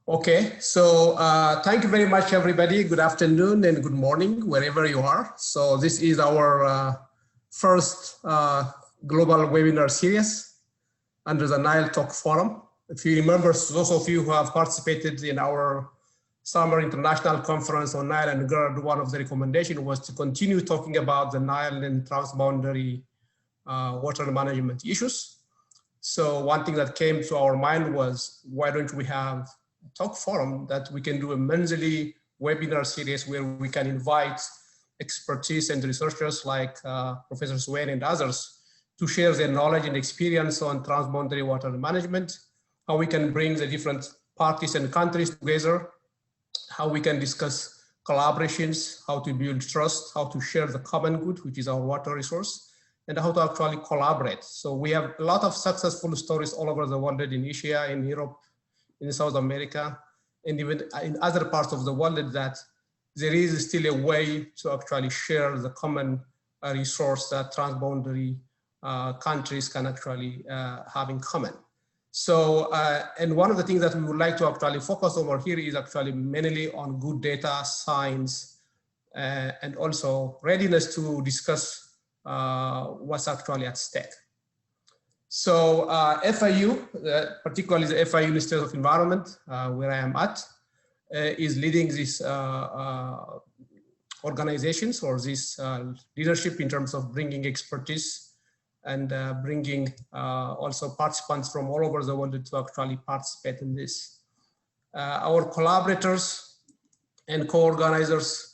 Okay, so thank you very much, everybody. Good afternoon and good morning, wherever you are. So this is our first global webinar series under the Nile Talk Forum. If you remember, those of you who have participated in our Summer International Conference on Nile and GERD, one of the recommendations was to continue talking about the Nile and transboundary water management issues. So one thing that came to our mind was, why don't we have a talk forum that we can do a monthly webinar series where we can invite expertise and researchers like Professor Swain and others to share their knowledge and experience on transboundary water management, how we can bring the different parties and countries together, how we can discuss collaborations, how to build trust, how to share the common good, which is our water resource, and how to actually collaborate. So we have a lot of successful stories all over the world, in Asia, in Europe, in South America, and even in other parts of the world, that there is still a way to actually share the common resource that transboundary countries can actually have in common. So, and one of the things that we would like to actually focus over here is actually mainly on good data, science, and also readiness to discuss what's actually at stake. So FIU, particularly the FIU Institute of Environment, where I am at, is leading these organizations or this leadership in terms of bringing expertise and bringing also participants from all over the world to actually participate in this. Our collaborators and co-organizers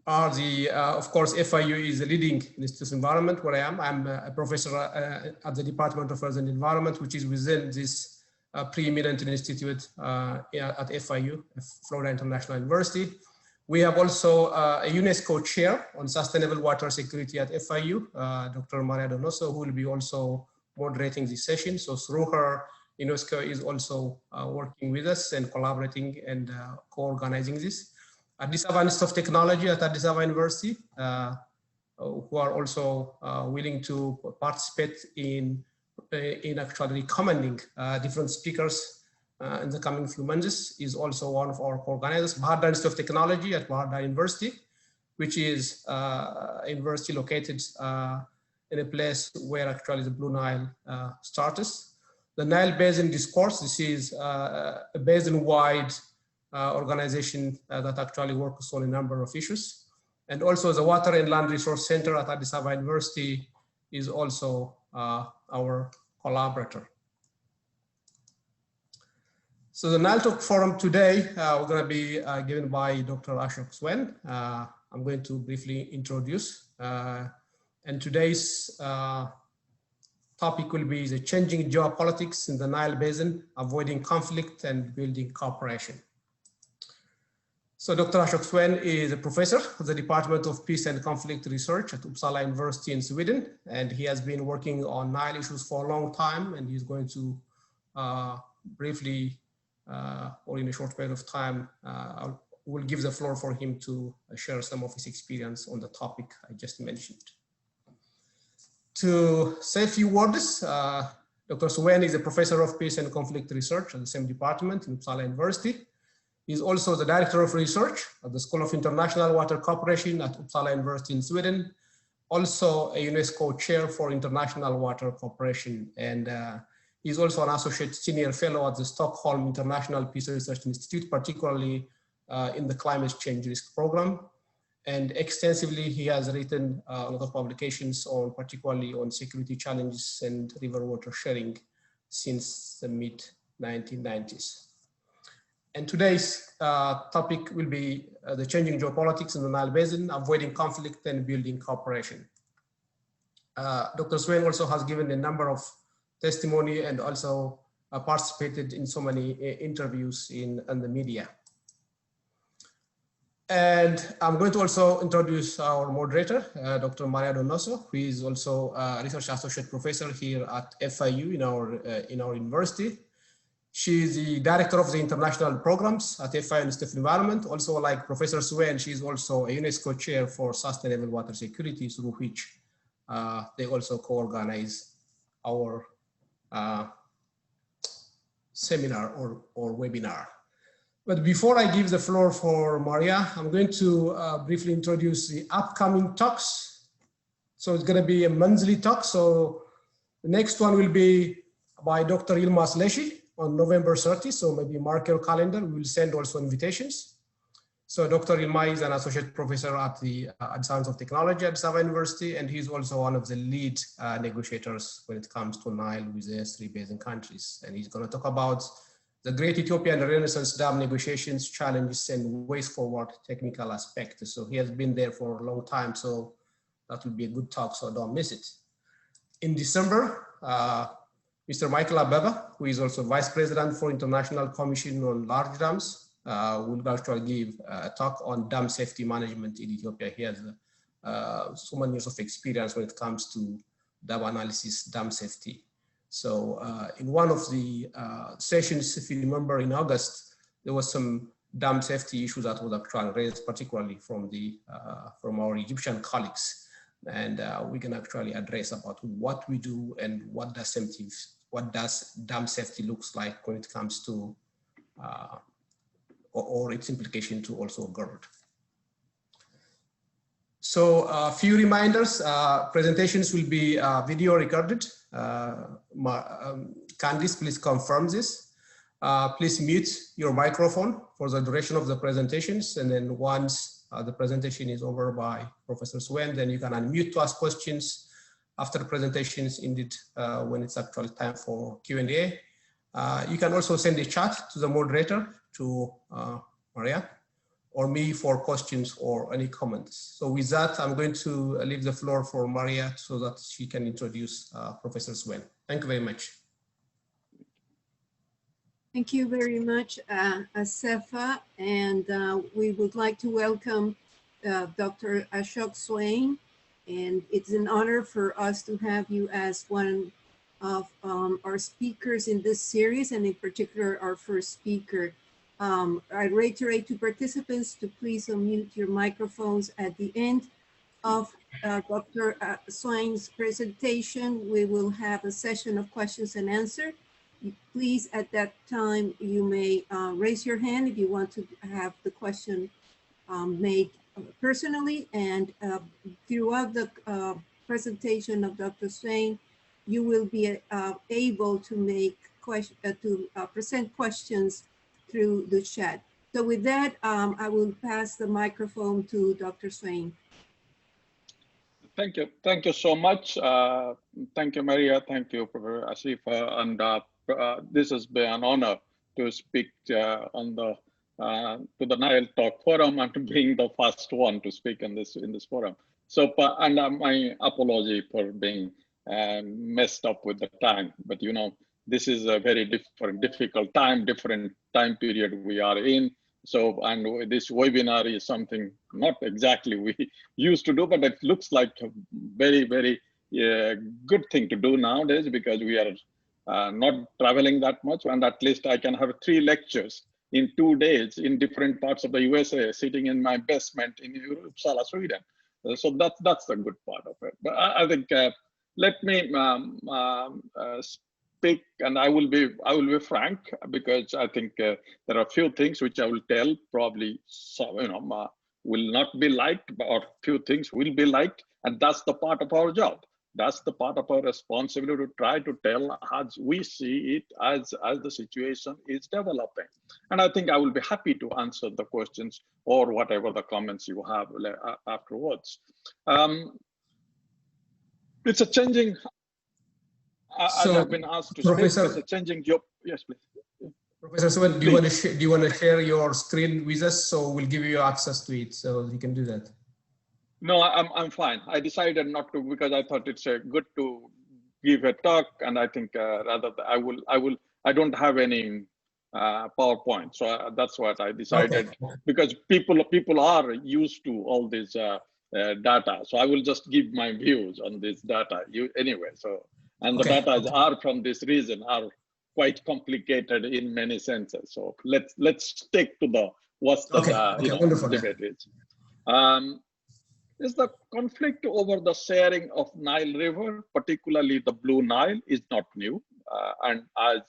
are the, of course, FIU is the leading institute of environment where I am. I'm a professor at the Department of Earth and Environment, which is within this preeminent institute at FIU, Florida International University. We have also a UNESCO chair on sustainable water security at FIU, Dr. Maria Donoso, who will be also moderating this session. So through her, UNESCO is also working with us and collaborating and co-organizing this. Addis Ababa Institute of Technology at Addis Ababa University, who are also willing to participate in actually recommending different speakers in the coming few months, is also one of our co-organizers. Bahardar Institute of Technology at Bahardar University, which is a university located in a place where actually the Blue Nile starts. The Nile Basin Discourse, this is a basin-wide organization that actually works on a number of issues. And also the Water and Land Resource Center at Addis Ababa University is also our collaborator. So the Nile Talk Forum today, we're going to be given by Dr. Ashok Swain. I'm going to briefly introduce. And today's topic will be the changing geopolitics in the Nile Basin, avoiding conflict and building cooperation. So Dr. Ashok Swain is a professor of the Department of Peace and Conflict Research at Uppsala University in Sweden. And he has been working on Nile issues for a long time. And he's going to briefly, or in a short period of time, we'll give the floor for him to share some of his experience on the topic I just mentioned. To say a few words, Dr. Swain is a professor of peace and conflict research at the same department in Uppsala University. He's also the director of research at the School of International Water Cooperation at Uppsala University in Sweden, also a UNESCO chair for international water cooperation. And he's also an associate senior fellow at the Stockholm International Peace Research Institute, particularly in the climate change risk program. And extensively, he has written a lot of publications on, particularly on security challenges and river water sharing since the mid-1990s. And today's topic will be the changing geopolitics in the Nile Basin, avoiding conflict and building cooperation. Dr. Swain also has given a number of testimony and also participated in so many interviews in the media. And I'm going to also introduce our moderator, Dr. Maria Donoso, who is also a research associate professor here at FIU in our university. She is the director of the international programs at FIU Institute of Environment. Also, like Professor Swain, she is also a UNESCO chair for sustainable water security, through which they also co-organize our seminar or webinar. But before I give the floor for Maria, I'm going to briefly introduce the upcoming talks. So it's going to be a monthly talk. So the next one will be by Dr. Yilmaz Leshi on November 30. So maybe mark your calendar. We will send also invitations. So Dr. Yilmaz is an associate professor at the Science of Technology at Uppsala University, and he's also one of the lead negotiators when it comes to Nile with the S3 basin countries. And he's going to talk about the Great Ethiopian Renaissance Dam negotiations, challenges, and ways forward technical aspects. So he has been there for a long time, so that will be a good talk, so don't miss it. In December, Mr. Michael Abebe, who is also Vice President for International Commission on Large Dams, will actually give a talk on dam safety management in Ethiopia. He has so many years of experience when it comes to dam analysis, dam safety. So in one of the sessions, if you remember in August, there was some dam safety issues that was actually raised, particularly from from our Egyptian colleagues. And we can actually address about what we do and what does dam safety looks like when it comes to or its implication to also GERD. So a few reminders, presentations will be video recorded. Candice, please confirm this. Please mute your microphone for the duration of the presentations. And then once the presentation is over by Professor Swain, then you can unmute to ask questions after the presentations, indeed, when it's actually time for Q&A. You can also send a chat to the moderator, to Maria, or me for questions or any comments. So with that, I'm going to leave the floor for Maria so that she can introduce Professor Swain. Thank you very much. Thank you very much, Asefa, and we would like to welcome Dr. Ashok Swain, and it's an honor for us to have you as one of our speakers in this series, and in particular, our first speaker. I reiterate to participants to please unmute your microphones at the end of Dr. Swain's presentation. We will have a session of questions and answers. Please, at that time, you may raise your hand if you want to have the question made personally, and throughout the presentation of Dr. Swain, you will be able to make present questions through the chat. So with that, I will pass the microphone to Dr. Swain. Thank you. Thank you so much. Thank you, Maria. Thank you, Professor Asifa. And this has been an honor to speak on the to the Nile Talk Forum and to being the first one to speak in this forum. So, and my apology for being messed up with the time, but you know, this is a very difficult time, different time period we are in. So, and this webinar is something not exactly we used to do, but it looks like a very, very good thing to do nowadays because we are not traveling that much. And at least I can have 3 lectures in 2 days in different parts of the USA, sitting in my basement in Uppsala, Sweden. So that's the good part of it. But I think let me speak, and I will be frank, because I think there are a few things which I will tell probably will not be liked, or few things will be liked, and that's the part of our job. That's the part of our responsibility to try to tell as we see it as the situation is developing. And I think I will be happy to answer the questions or whatever the comments you have afterwards. It's a changing, as I've been asked to speak, it's a changing job. Yes, please. Professor Swain, do you want to share your screen with us, so we'll give you access to it, so you can do that? No, I'm fine. I decided not to because I thought it's good to give a talk, and I think rather I don't have any PowerPoint, so that's what I decided. Okay. Because people are used to all this data, so I will just give my views on this data. Anyway, so and the data are from this region are quite complicated in many senses. So let's stick to the what's the debate is. Is the conflict over the sharing of Nile River, particularly the Blue Nile, is not new. And as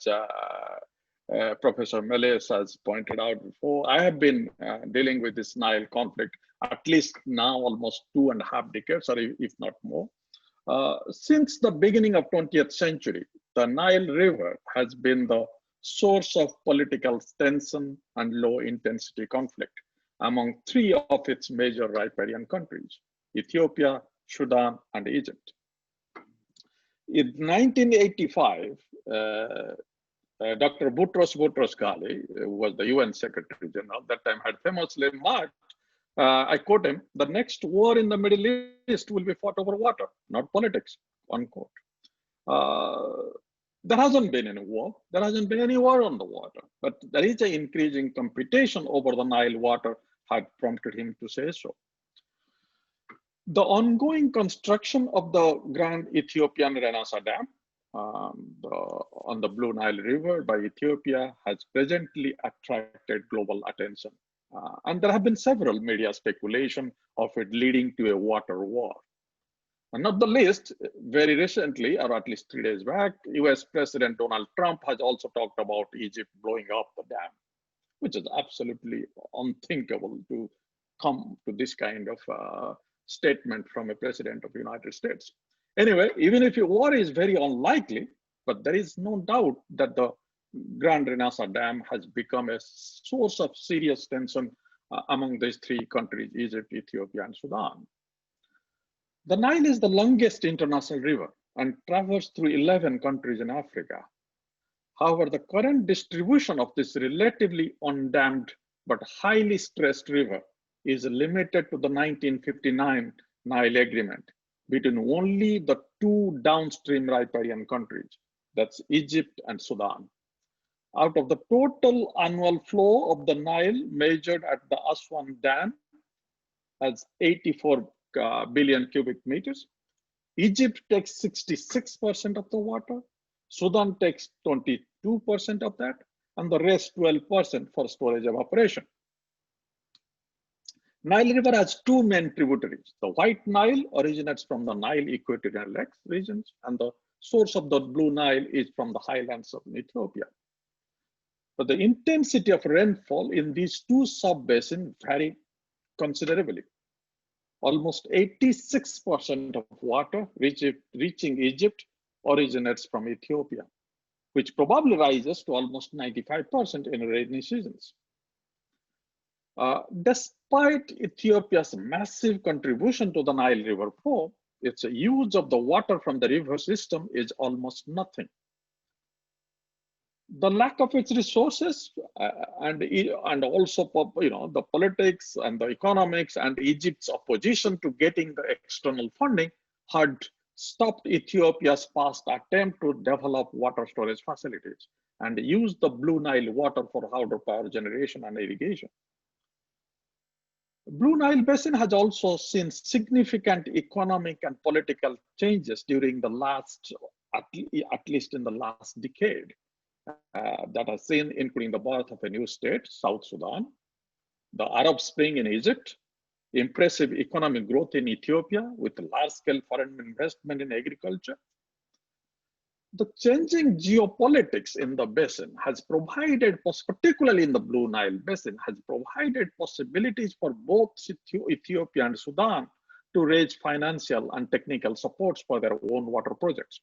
Professor Meles has pointed out before, I have been dealing with this Nile conflict at least now almost 2.5 decades, or if not more. Since the beginning of 20th century, the Nile River has been the source of political tension and low-intensity conflict among 3 of its major riparian countries, Ethiopia, Sudan, and Egypt. In 1985, Dr. Boutros Ghali, who was the UN Secretary General at that time, had famously marked, I quote him, "The next war in the Middle East will be fought over water, not politics," unquote. There hasn't been any war. There hasn't been any war on the water, but there is an increasing competition over the Nile water had prompted him to say so. The ongoing construction of the Grand Ethiopian Renassa Dam on the Blue Nile River by Ethiopia has presently attracted global attention. And there have been several media speculation of it leading to a water war. And not the least, very recently, or at least 3 days back, US President Donald Trump has also talked about Egypt blowing up the dam, which is absolutely unthinkable to come to this kind of statement from a president of the United States. Anyway, even if a war is very unlikely, but there is no doubt that the Grand Renassa Dam has become a source of serious tension among these 3 countries, Egypt, Ethiopia, and Sudan. The Nile is the longest international river and traverses through 11 countries in Africa. However, the current distribution of this relatively undammed but highly stressed river is limited to the 1959 Nile Agreement between only the 2 downstream riparian countries, that's Egypt and Sudan. Out of the total annual flow of the Nile measured at the Aswan Dam as 84 billion cubic meters, Egypt takes 66% of the water, Sudan takes 22% of that, and the rest 12% for storage evaporation. Nile River has 2 main tributaries. The White Nile originates from the Nile equatorial lakes regions, and the source of the Blue Nile is from the highlands of Ethiopia. But the intensity of rainfall in these 2 sub-basins vary considerably. Almost 86% of water reaching Egypt originates from Ethiopia, which probably rises to almost 95% in rainy seasons. Despite Ethiopia's massive contribution to the Nile River flow, its use of the water from the river system is almost nothing. The lack of its resources and also the politics and the economics and Egypt's opposition to getting the external funding had stopped Ethiopia's past attempt to develop water storage facilities and use the Blue Nile water for hydropower generation and irrigation. Blue Nile Basin has also seen significant economic and political changes during the last, at least in the last decade. That has seen, including the birth of a new state, South Sudan, the Arab Spring in Egypt, impressive economic growth in Ethiopia with large-scale foreign investment in agriculture. The changing geopolitics in the basin has provided, particularly in the Blue Nile Basin, has provided possibilities for both Ethiopia and Sudan to raise financial and technical supports for their own water projects.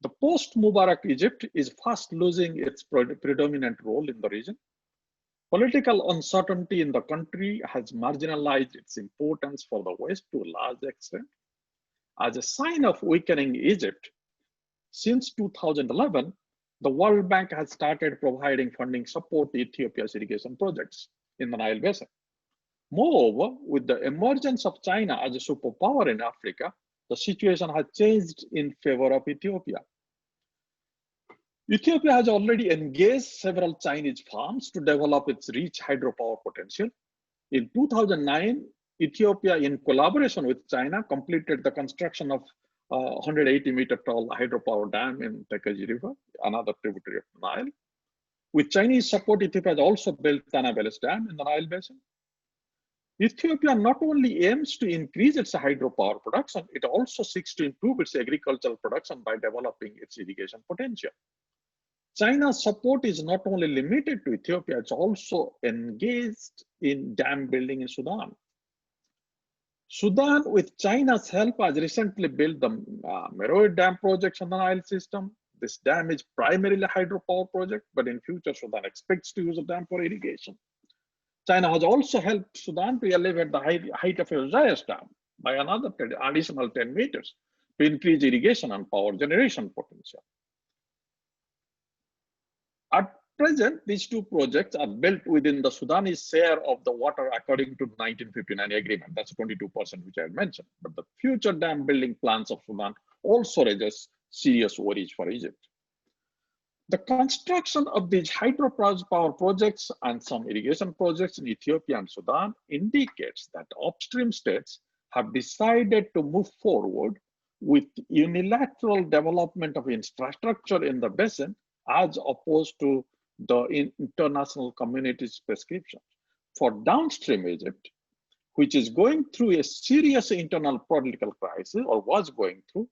The post-Mubarak Egypt is fast losing its predominant role in the region. Political uncertainty in the country has marginalized its importance for the West to a large extent. As a sign of weakening Egypt, since 2011, the World Bank has started providing funding support to Ethiopia's irrigation projects in the Nile Basin. Moreover, with the emergence of China as a superpower in Africa, the situation has changed in favor of Ethiopia. Ethiopia has already engaged several Chinese firms to develop its rich hydropower potential. In 2009, Ethiopia, in collaboration with China, completed the construction of 180-meter tall hydropower dam in Tekeji River, another tributary of the Nile. With Chinese support, Ethiopia has also built Tanabeles Dam in the Nile Basin. Ethiopia not only aims to increase its hydropower production, it also seeks to improve its agricultural production by developing its irrigation potential. China's support is not only limited to Ethiopia, it's also engaged in dam building in Sudan. Sudan, with China's help, has recently built the Meroe Dam projects on the Nile system. This dam is primarily a hydropower project, but in future, Sudan expects to use the dam for irrigation. China has also helped Sudan to elevate the height of Uzayas Dam by another additional 10 meters to increase irrigation and power generation potential. At present, these two projects are built within the Sudanese share of the water according to the 1959 agreement. That's 22%, which I had mentioned. But the future dam building plans of Sudan also raises serious worries for Egypt. The construction of these hydropower projects and some irrigation projects in Ethiopia and Sudan indicates that upstream states have decided to move forward with unilateral development of infrastructure in the basin as opposed to the international community's prescription. For downstream Egypt, which is going through a serious internal political crisis or was going through,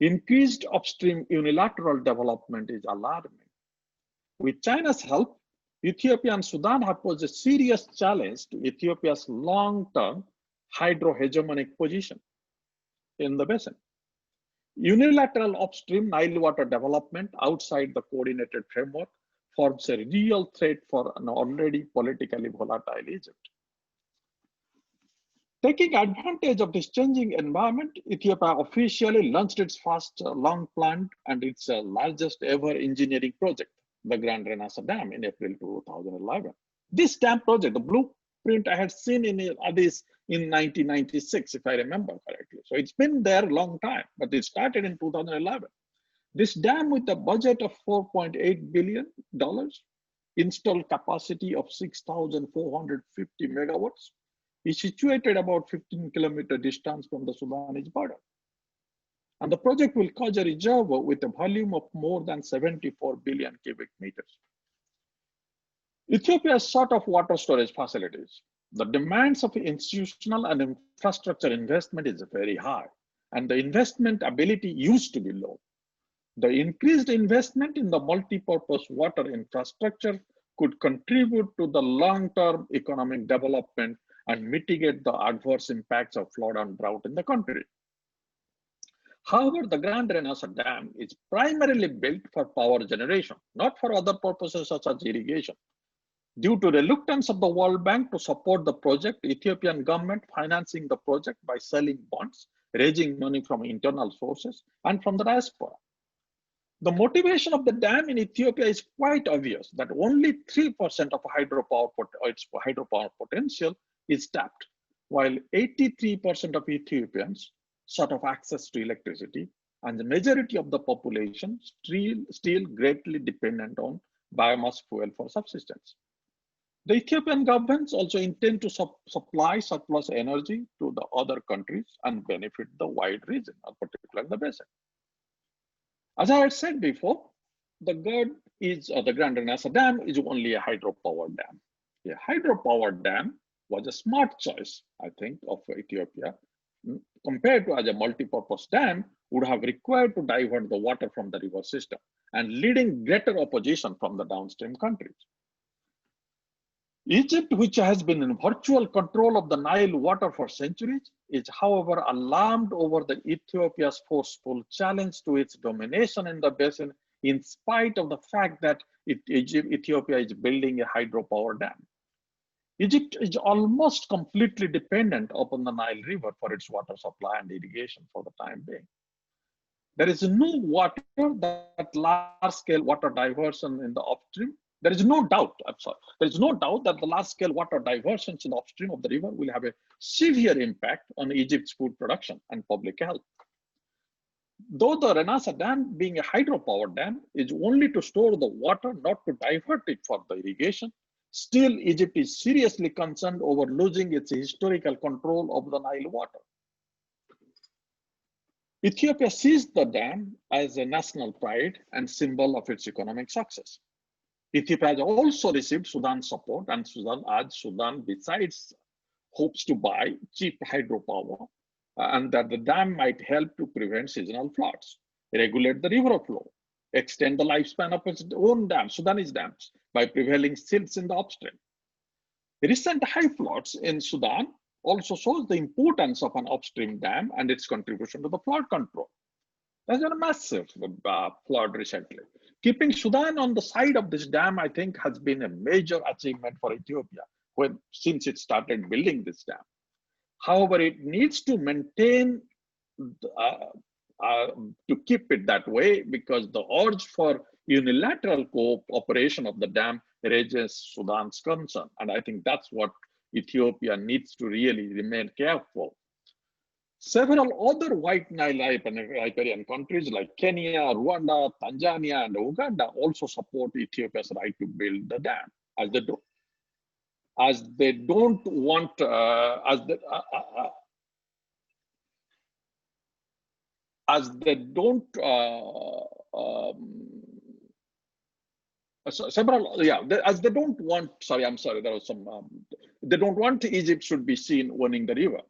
increased upstream unilateral development is alarming. With China's help, Ethiopia and Sudan have posed a serious challenge to Ethiopia's long-term hydro-hegemonic position in the basin. Unilateral upstream Nile water development outside the coordinated framework forms a real threat for an already politically volatile Egypt. Taking advantage of this changing environment, Ethiopia officially launched its first long-planned and its largest ever engineering project, the Grand Renassa Dam, in April 2011. This dam project, the blueprint I had seen in Addis in 1996, if I remember correctly. So it's been there a long time, but it started in 2011. This dam, with a budget of $4.8 billion, installed capacity of 6,450 megawatts, is situated about 15-kilometer distance from the Sudanese border. And the project will cause a reserve with a volume of more than 74 billion cubic meters. Ethiopia is short of water storage facilities. The demands of institutional and infrastructure investment is very high, and the investment ability used to be low. The increased investment in the multi-purpose water infrastructure could contribute to the long-term economic development and mitigate the adverse impacts of flood and drought in the country. However, the Grand Renassa Dam is primarily built for power generation, not for other purposes such as irrigation. Due to reluctance of the World Bank to support the project, Ethiopian government financing the project by selling bonds, raising money from internal sources and from the diaspora. The motivation of the dam in Ethiopia is quite obvious, that only 3% of its hydropower potential is tapped, while 83% of Ethiopians short of access to electricity, and the majority of the population still greatly dependent on biomass fuel for subsistence. The Ethiopian governments also intend to supply surplus energy to the other countries and benefit the wide region, particularly the basin. As I had said before, the Grand Renassa Dam is only a hydropower dam. A hydropower dam was a smart choice, I think, of Ethiopia, compared to as a multi-purpose dam would have required to divert the water from the river system and leading greater opposition from the downstream countries. Egypt, which has been in virtual control of the Nile water for centuries, is however alarmed over the Ethiopia's forceful challenge to its domination in the basin, in spite of the fact that Ethiopia is building a hydropower dam. Egypt is almost completely dependent upon the Nile River for its water supply and irrigation for the time being. There is no large-scale water diversion in the upstream. There is no doubt that the large-scale water diversions in the upstream of the river will have a severe impact on Egypt's food production and public health. Though the Renassa Dam, being a hydropower dam, is only to store the water, not to divert it for the irrigation, still Egypt is seriously concerned over losing its historical control of the Nile water. Ethiopia sees the dam as a national pride and symbol of its economic success. Ethiopia has also received Sudan's support, and Sudan, besides, hopes to buy cheap hydropower, and that the dam might help to prevent seasonal floods, regulate the river flow, extend the lifespan of its own dams, Sudanese dams, by prevailing silts in the upstream. Recent high floods in Sudan also shows the importance of an upstream dam and its contribution to the flood control. There's been a massive flood recently. Keeping Sudan on the side of this dam, I think, has been a major achievement for Ethiopia since it started building this dam. However, it needs to maintain, to keep it that way, because the urge for unilateral cooperation of the dam raises Sudan's concern. And I think that's what Ethiopia needs to really remain careful. Several other white Nile riparian countries like Kenya, Rwanda, Tanzania, and Uganda also support Ethiopia's right to build the dam, as they don't want, they don't want Egypt should be seen owning the river.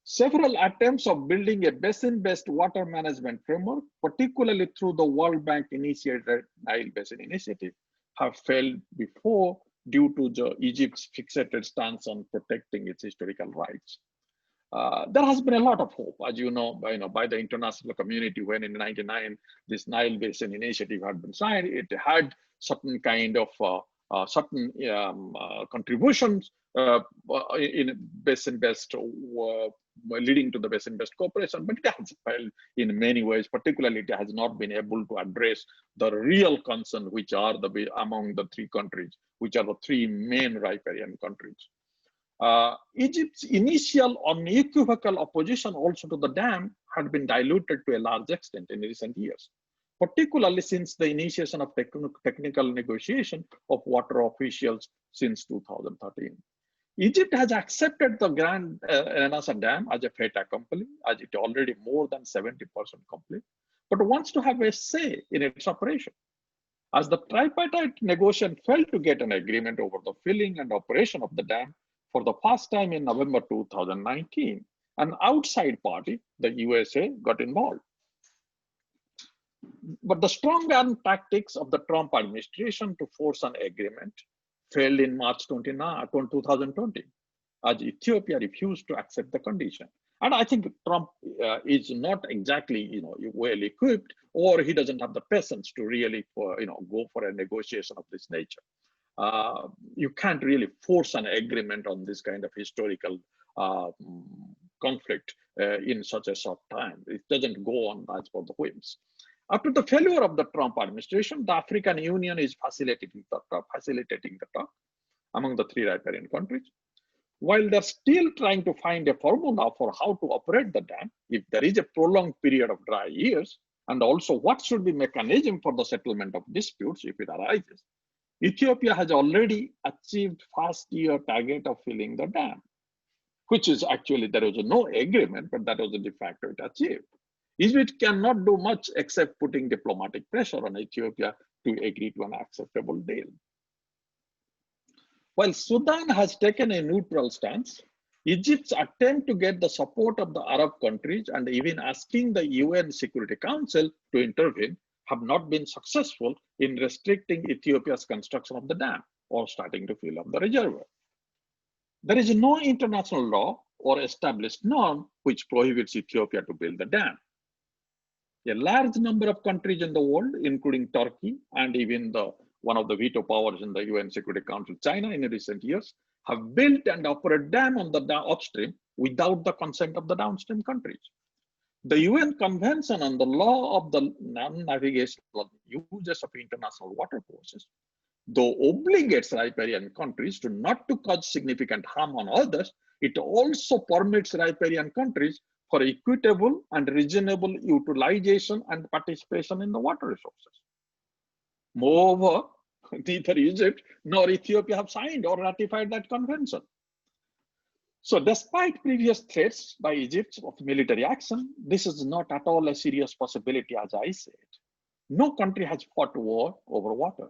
Several attempts of building a basin-based water management framework, particularly through the World Bank initiated Nile Basin Initiative, have failed before due to Egypt's fixated stance on protecting its historical rights. There has been a lot of hope, as you know, by the international community when in '99 this Nile Basin Initiative had been signed. It had certain kind of contributions in basin-based, leading to the basin-based cooperation, but it has failed in many ways. Particularly, it has not been able to address the real concern, which are among the three countries, which are the three main riparian countries. Egypt's initial unequivocal opposition also to the dam had been diluted to a large extent in recent years, particularly since the initiation of technical negotiation of water officials since 2013. Egypt has accepted the Grand Renassa Dam as a fait accompli, as it already more than 70% complete, but wants to have a say in its operation. As the tripartite negotiation failed to get an agreement over the filling and operation of the dam for the first time in November 2019, an outside party, the USA, got involved. But the strong-arm tactics of the Trump administration to force an agreement failed in March 2020, as Ethiopia refused to accept the condition. And I think Trump is not exactly, well equipped, or he doesn't have the patience to really, go for a negotiation of this nature. You can't really force an agreement on this kind of historical conflict in such a short time. It doesn't go on as per the whims. After the failure of the Trump administration, the African Union is facilitating the talk among the three riparian countries. While they're still trying to find a formula for how to operate the dam, if there is a prolonged period of dry years, and also what should be mechanism for the settlement of disputes if it arises, Ethiopia has already achieved first-year target of filling the dam, which is actually, there was no agreement, but that was the de facto it achieved. Egypt cannot do much except putting diplomatic pressure on Ethiopia to agree to an acceptable deal. While Sudan has taken a neutral stance, Egypt's attempt to get the support of the Arab countries and even asking the UN Security Council to intervene have not been successful in restricting Ethiopia's construction of the dam or starting to fill up the reservoir. There is no international law or established norm which prohibits Ethiopia to build the dam. A large number of countries in the world, including Turkey and even one of the veto powers in the UN Security Council, China, in recent years, have built and operated dam on the upstream without the consent of the downstream countries. The UN Convention on the Law of the Non-Navigational Uses of International Watercourses, though obligates riparian countries not to cause significant harm on others, it also permits riparian countries for equitable and reasonable utilization and participation in the water resources. Moreover, neither Egypt nor Ethiopia have signed or ratified that convention. So despite previous threats by Egypt of military action, this is not at all a serious possibility, as I said. No country has fought war over water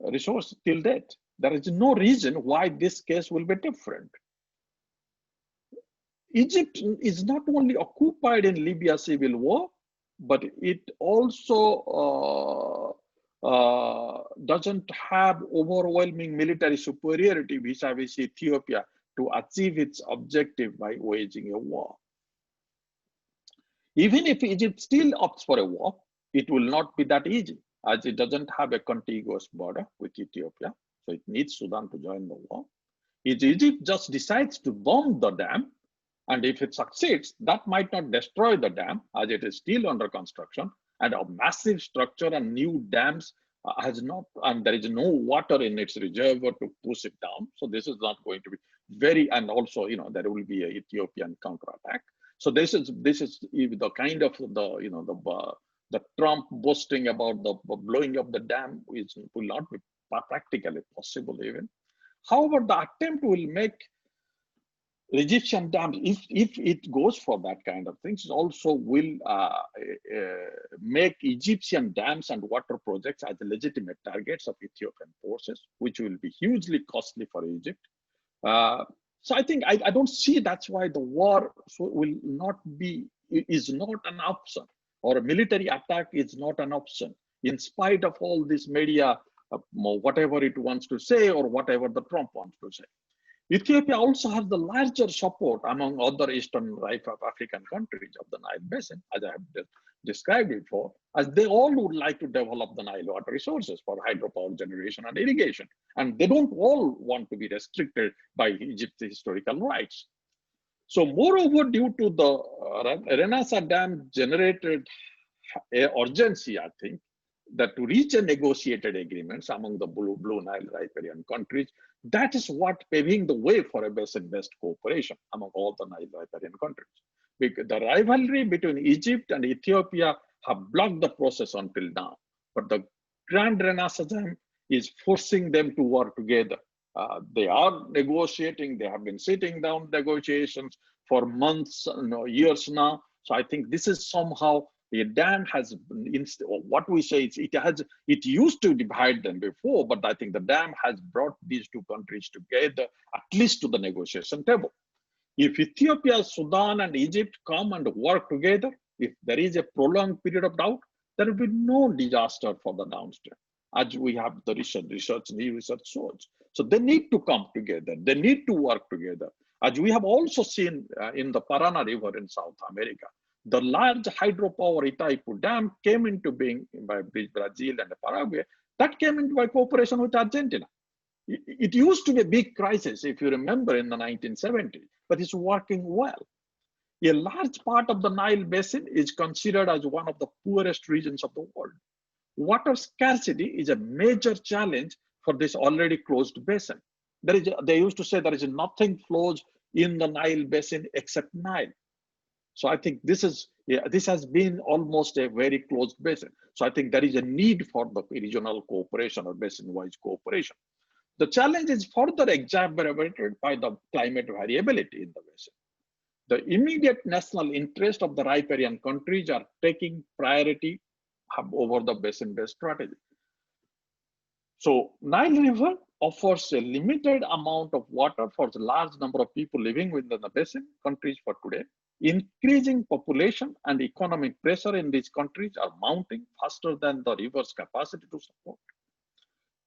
resource till date. There is no reason why this case will be different. Egypt is not only occupied in Libya's civil war, but it also doesn't have overwhelming military superiority vis-a-vis Ethiopia to achieve its objective by waging a war. Even if Egypt still opts for a war, it will not be that easy, as it doesn't have a contiguous border with Ethiopia, so it needs Sudan to join the war. If Egypt just decides to bomb the dam, and if it succeeds, that might not destroy the dam, as it is still under construction, and a massive structure and new dams has not, and there is no water in its reservoir to push it down. So this is not going to be very, and also, there will be an Ethiopian counterattack. So this is the kind of the Trump boasting about the blowing up the dam will not be practically possible even. However, the attempt will make Egyptian dams, if it goes for that kind of things, also will make Egyptian dams and water projects as legitimate targets of Ethiopian forces, which will be hugely costly for Egypt. So I think I don't see that's why the war is not an option, or a military attack is not an option, in spite of all this media, whatever it wants to say or whatever the Trump wants to say. Ethiopia also has the larger support among other Eastern African countries of the Nile Basin, as I have described it before, as they all would like to develop the Nile water resources for hydropower generation and irrigation. And they don't all want to be restricted by Egypt's historical rights. So moreover, due to the Renassa Dam generated urgency, I think, that to reach a negotiated agreements among the Blue Nile riparian countries, that is what paving the way for a basin-based cooperation among all the Nile riparian countries. Because the rivalry between Egypt and Ethiopia have blocked the process until now, but the Grand Renassa Dam is forcing them to work together. They are negotiating, they have been sitting down negotiations for months, years now. So I think this is somehow the dam has, what we say, it used to divide them before, but I think the dam has brought these two countries together, at least to the negotiation table. If Ethiopia, Sudan, and Egypt come and work together, if there is a prolonged period of doubt, there will be no disaster for the downstream, as we have the new research shows. So they need to come together. They need to work together. As we have also seen in the Parana River in South America, the large hydropower Itaipu Dam came into being by Brazil and Paraguay. That came into by cooperation with Argentina. It used to be a big crisis, if you remember, in the 1970s, but it's working well. A large part of the Nile Basin is considered as one of the poorest regions of the world. Water scarcity is a major challenge for this already closed basin. They used to say there is nothing flows in the Nile Basin except Nile. So I think this has been almost a very closed basin. So I think there is a need for the regional cooperation or basin-wise cooperation. The challenge is further exacerbated by the climate variability in the basin. The immediate national interest of the riparian countries are taking priority over the basin-based strategy. So Nile River offers a limited amount of water for the large number of people living within the basin countries for today. Increasing population and economic pressure in these countries are mounting faster than the river's capacity to support.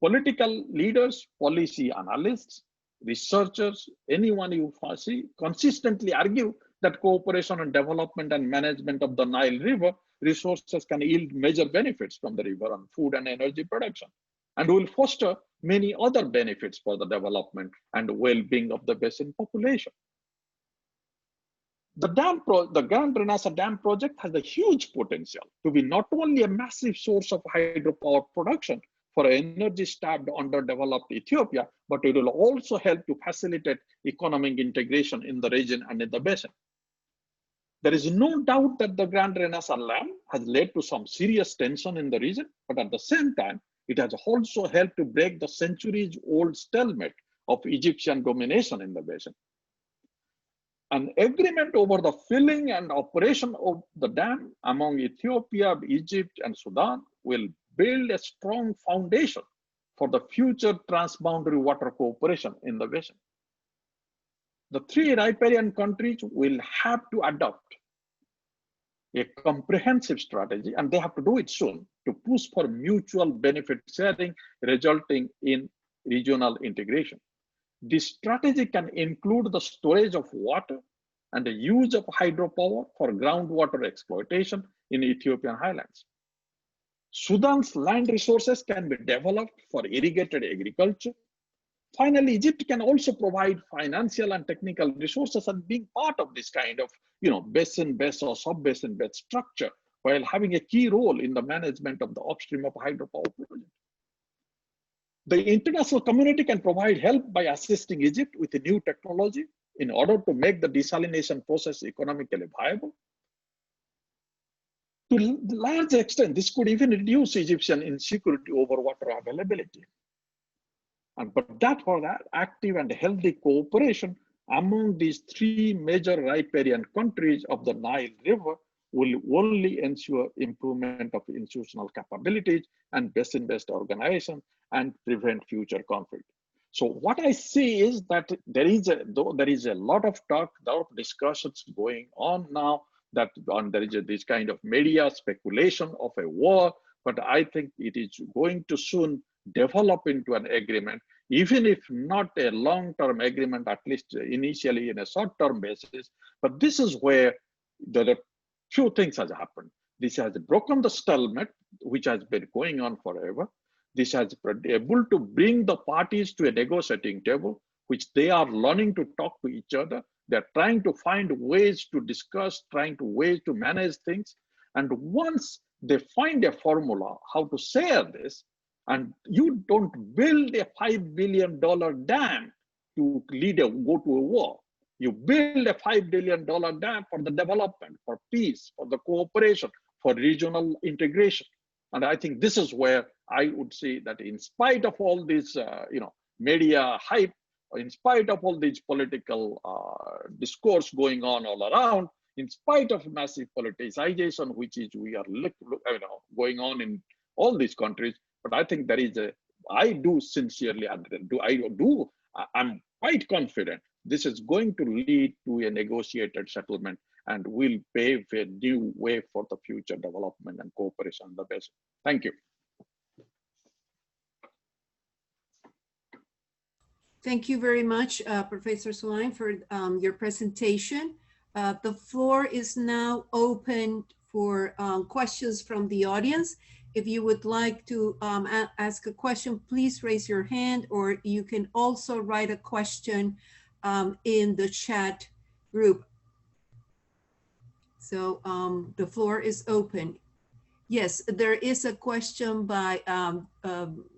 Political leaders, policy analysts, researchers, anyone you see, consistently argue that cooperation on development and management of the Nile River resources can yield major benefits from the river on food and energy production, and will foster many other benefits for the development and well-being of the basin population. The Grand Renassa Dam project has a huge potential to be not only a massive source of hydropower production for energy-starved, underdeveloped Ethiopia, but it will also help to facilitate economic integration in the region and in the basin. There is no doubt that the Grand Renassa Dam has led to some serious tension in the region, but at the same time, it has also helped to break the centuries-old stalemate of Egyptian domination in the basin. An agreement over the filling and operation of the dam among Ethiopia, Egypt, and Sudan will build a strong foundation for the future transboundary water cooperation in the basin. The three riparian countries will have to adopt a comprehensive strategy, and they have to do it soon, to push for mutual benefit sharing, resulting in regional integration. This strategy can include the storage of water and the use of hydropower for groundwater exploitation in Ethiopian highlands. Sudan's land resources can be developed for irrigated agriculture. Finally, Egypt can also provide financial and technical resources and being part of this kind of, basin-based or sub-basin-based structure, while having a key role in the management of the upstream of hydropower project. The international community can provide help by assisting Egypt with a new technology in order to make the desalination process economically viable. To a large extent, this could even reduce Egyptian insecurity over water availability. But for that, active and healthy cooperation among these three major riparian countries of the Nile River will only ensure improvement of institutional capabilities and basin-based organization and prevent future conflict. So what I see is that there is a lot of talk, a lot of discussions going on now, that there is this kind of media speculation of a war, but I think it is going to soon develop into an agreement, even if not a long-term agreement, at least initially in a short-term basis. But this is where the few things has happened. This has broken the stalemate, which has been going on forever. This has been able to bring the parties to a negotiating table, which they are learning to talk to each other. They're trying to find ways to discuss, ways to manage things. And once they find a formula how to share this, and you don't build a $5 billion dam to go to a war. You build a $5 billion dam for the development, for peace, for the cooperation, for regional integration. And I think this is where I would say that in spite of all this, media hype, in spite of all these political discourse going on all around, in spite of massive politicization, which is going on in all these countries, but I think I do sincerely, I'm quite confident this is going to lead to a negotiated settlement and will pave a new way for the future development and cooperation in the basin. Thank you. Thank you very much, Professor Swain, for your presentation. The floor is now open for questions from the audience. If you would like to ask a question, please raise your hand, or you can also write a question in the chat group. So the floor is open. Yes, there is a question by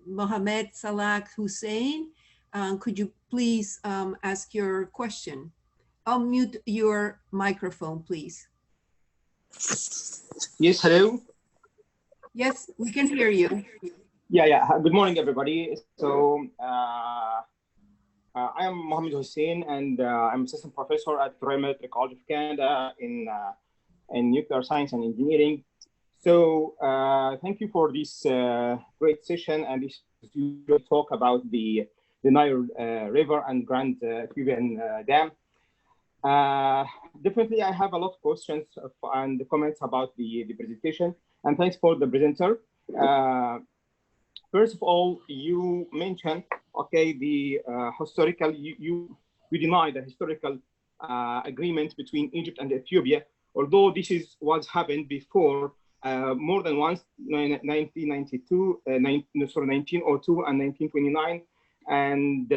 Mohammed Salah Hussein. Could you please ask your question? Unmute your microphone, please. Yes, hello. Yes, we can hear you. Yeah. Good morning, everybody. So I am Mohammed Hussein, and I'm assistant professor at the Royal Military College of Canada in nuclear science and engineering. So thank you for this great session and this talk about the Nile River and Grand Cuban Dam. Definitely, I have a lot of questions and comments about the presentation. And thanks for the presenter. First of all, you mentioned, the historical, you deny the historical agreement between Egypt and Ethiopia, although this was happened before more than once, 1992, 1902 and 1929. And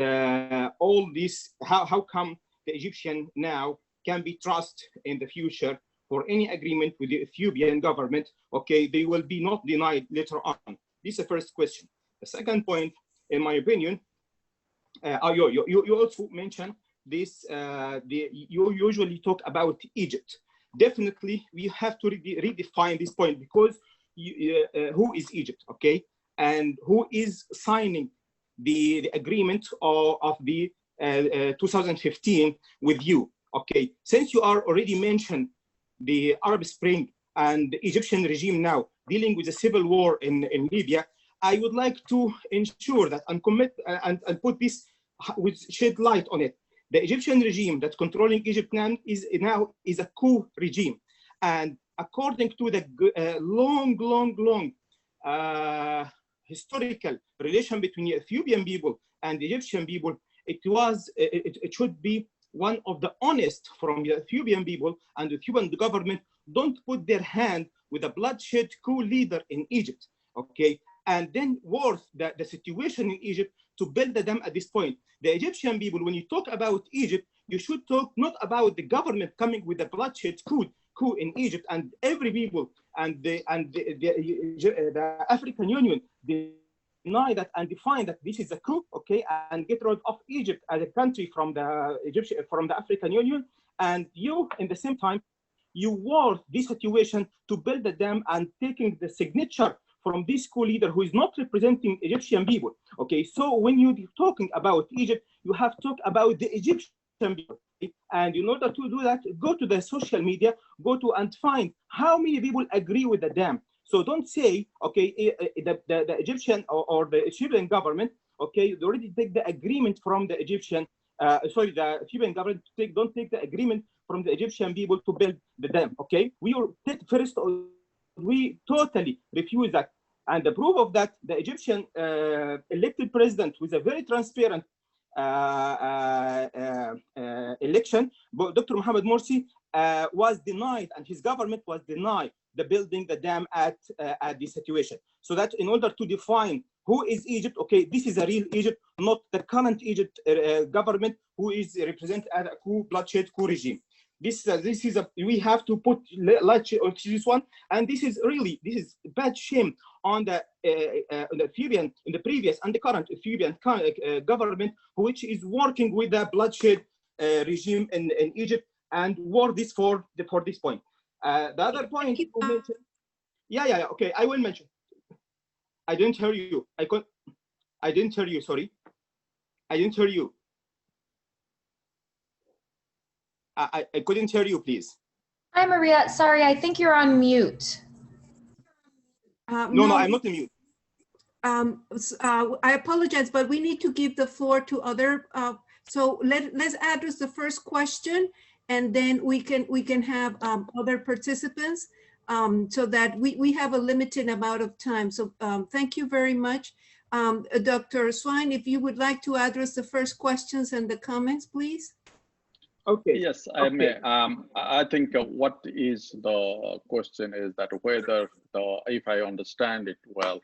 all this, how come the Egyptian now can be trusted in the future for any agreement with the Ethiopian government? They will be not denied later on. This is the first question. The second point, in my opinion, you also mentioned this, you usually talk about Egypt. Definitely, we have to redefine this point, because who is Egypt, and who is signing the agreement of the 2015 with you, Since you are already mentioned the Arab Spring and the Egyptian regime now dealing with the civil war in Libya, I would like to ensure that and commit and put this, with shed light on it. The Egyptian regime that's controlling Egypt now is a coup regime, and according to the long historical relation between Ethiopian people and Egyptian people, it should be one of the honest from the Ethiopian people and the Ethiopian government don't put their hand with a bloodshed coup leader in Egypt, okay? And then worth the situation in Egypt to build them at this point. The Egyptian people, when you talk about Egypt, you should talk not about the government coming with a bloodshed coup in Egypt and every people and the African Union deny that and define that this is a coup, okay, and get rid of Egypt as a country from the African Union, and you, in the same time, you want this situation to build the dam and taking the signature from this coup leader who is not representing Egyptian people. Okay, so when you're talking about Egypt, you have to talk about the Egyptian people. And in order to do that, go to the social media, and find how many people agree with the dam. So don't say, okay, the Egyptian or the Ethiopian government, okay, they already take the agreement from the Egyptian, the Ethiopian government don't take the agreement from the Egyptian people to build the dam, okay? We totally refuse that. And the proof of that, the Egyptian elected president with a very transparent election, Dr. Mohamed Morsi was denied, and his government was denied the building the dam at this situation. So that in order to define who is Egypt, okay, this is a real Egypt, not the current Egypt government who is represented as a bloodshed coup regime. We have to put light on this one, and this is bad shame on the Ethiopian, in the previous and the current Ethiopian government, which is working with the bloodshed regime in Egypt and war this for this point. The other point you mentioned, okay, I will mention. I didn't hear you. I didn't hear you. Sorry, I didn't hear you. I couldn't hear you, please. Hi, Maria. Sorry, I think you're on mute. No, I'm not on mute. I apologize, but we need to give the floor to other. So let's address the first question, and then we can have other participants so that we have a limited amount of time. So thank you very much. Dr. Swain, if you would like to address the first questions and the comments, please. Okay. Yes, I may. I think what is the question is that whether if I understand it well,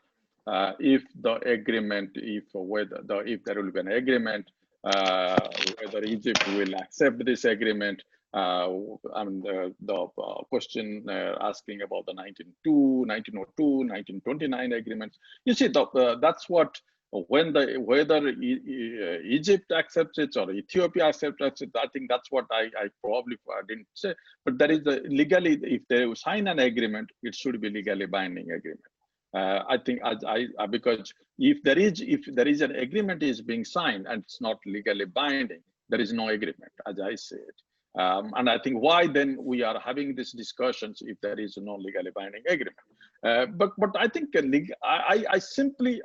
if the agreement, if there will be an agreement, whether Egypt will accept this agreement. The question asking about the 1902, 1929 agreements. You see, that's what. Whether Egypt accepts it or Ethiopia accepts it, I think that's what I probably didn't say. But there is legally, if they sign an agreement, it should be legally binding agreement. I think because if there is an agreement is being signed and it's not legally binding, there is no agreement, as I say it. And I think why then we are having these discussions if there is no legally binding agreement. But I think I simply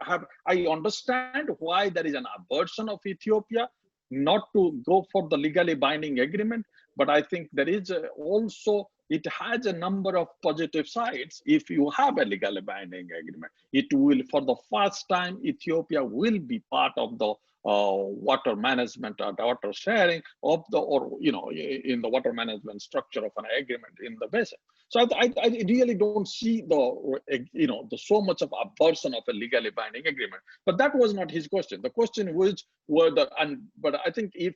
I understand why there is an aversion of Ethiopia not to go for the legally binding agreement. But I think there is also, it has a number of positive sides. If you have a legally binding agreement, it will, for the first time, Ethiopia will be part of the water management or water sharing of in the water management structure of an agreement in the basin. So I really don't see the so much of aversion of a legally binding agreement. But that was not his question. The question was whether, but I think if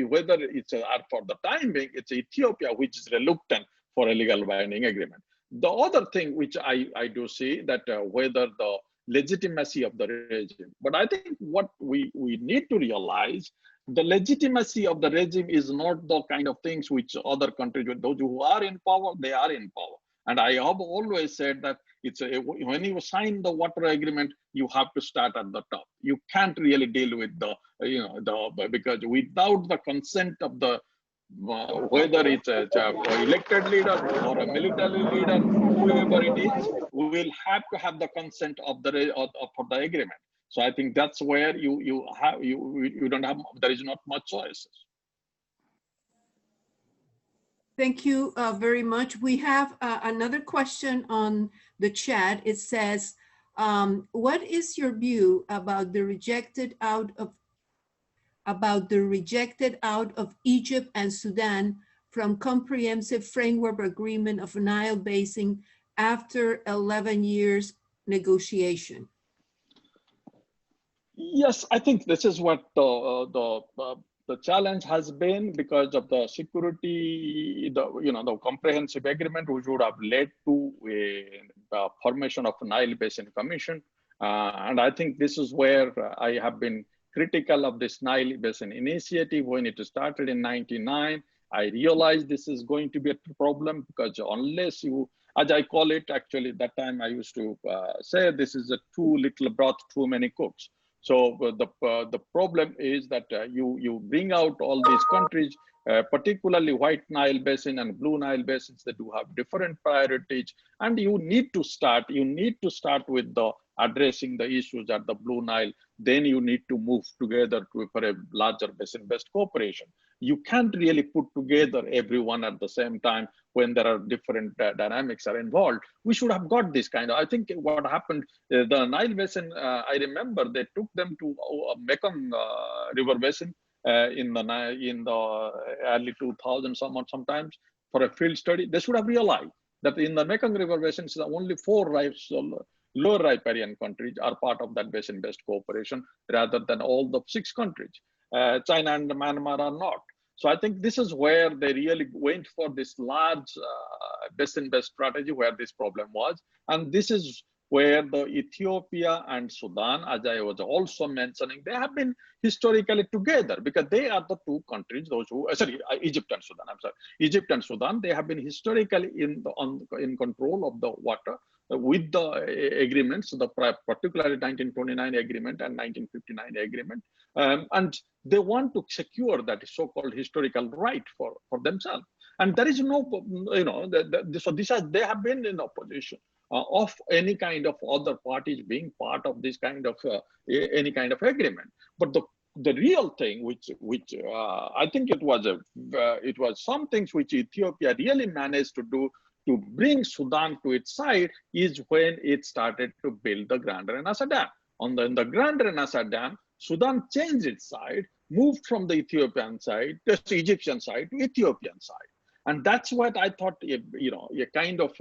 whether it's for the time being, it's Ethiopia which is reluctant for a legal binding agreement. The other thing which I do see that whether the legitimacy of the regime. But I think what we need to realize, the legitimacy of the regime is not the kind of things which other countries, those who are in power, they are in power. And I have always said that when you sign the water agreement, you have to start at the top. You can't really deal with because without the consent of the whether it's an elected leader or a military leader, whoever it is, we will have to have the consent of for the agreement. So I think that's where you don't have, there is not much choices. Thank you very much. We have another question on the chat. It says, what is your view about the rejected out of Egypt and Sudan from comprehensive framework agreement of Nile Basin after 11 years negotiation? Yes, I think this is what the challenge has been because of the security, the comprehensive agreement, which would have led to the formation of Nile Basin Commission. And I think this is where I have been critical of this Nile Basin initiative when it started in '99. I realized this is going to be a problem because unless you, as I call it, actually that time I used to say this is a too little broth, too many cooks. So the problem is that you bring out all these countries, particularly White Nile Basin and Blue Nile Basins, that do have different priorities, and you need to start with the addressing the issues at the Blue Nile. Then you need to move together for a larger basin-based cooperation. You can't really put together everyone at the same time when there are different dynamics are involved. We should have got this kind of, I think what happened, the Nile Basin, I remember they took them to Mekong River Basin in the early 2000s sometimes for a field study. They should have realized that in the Mekong River Basin, only 4 lower riparian countries are part of that basin-based cooperation rather than all the 6 countries. China and Myanmar are not. So I think this is where they really went for this large basin-based strategy where this problem was. And this is where the Ethiopia and Sudan, as I was also mentioning, they have been historically together because they are the 2 countries, those who, Egypt and Sudan, Egypt and Sudan, they have been historically in control of the water with the agreements, particularly 1929 agreement and 1959 agreement. And they want to secure that so-called historical right for themselves. And there is no, they have been in opposition of any kind of other parties being part of this kind of any kind of agreement. But the real thing, which I think it was some things which Ethiopia really managed to do to bring Sudan to its side is when it started to build the Grand Renassa Dam. In the Grand Renassa Dam, Sudan changed its side, moved from the Ethiopian side, just Egyptian side to Ethiopian side. And that's what I thought, a kind of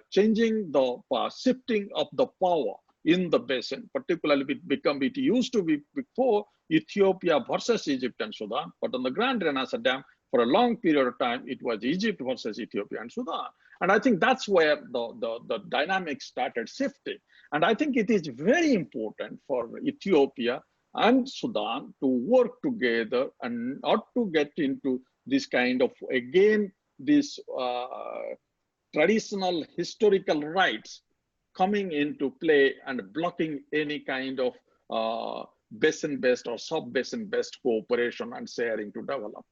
changing the shifting of the power in the basin, particularly it used to be before Ethiopia versus Egypt and Sudan, but on the Grand Renassa Dam, for a long period of time, it was Egypt versus Ethiopia and Sudan. And I think that's where the dynamics started shifting. And I think it is very important for Ethiopia and Sudan to work together and not to get into this kind of, again, this traditional historical rights coming into play and blocking any kind of basin-based or sub-basin-based cooperation and sharing to develop.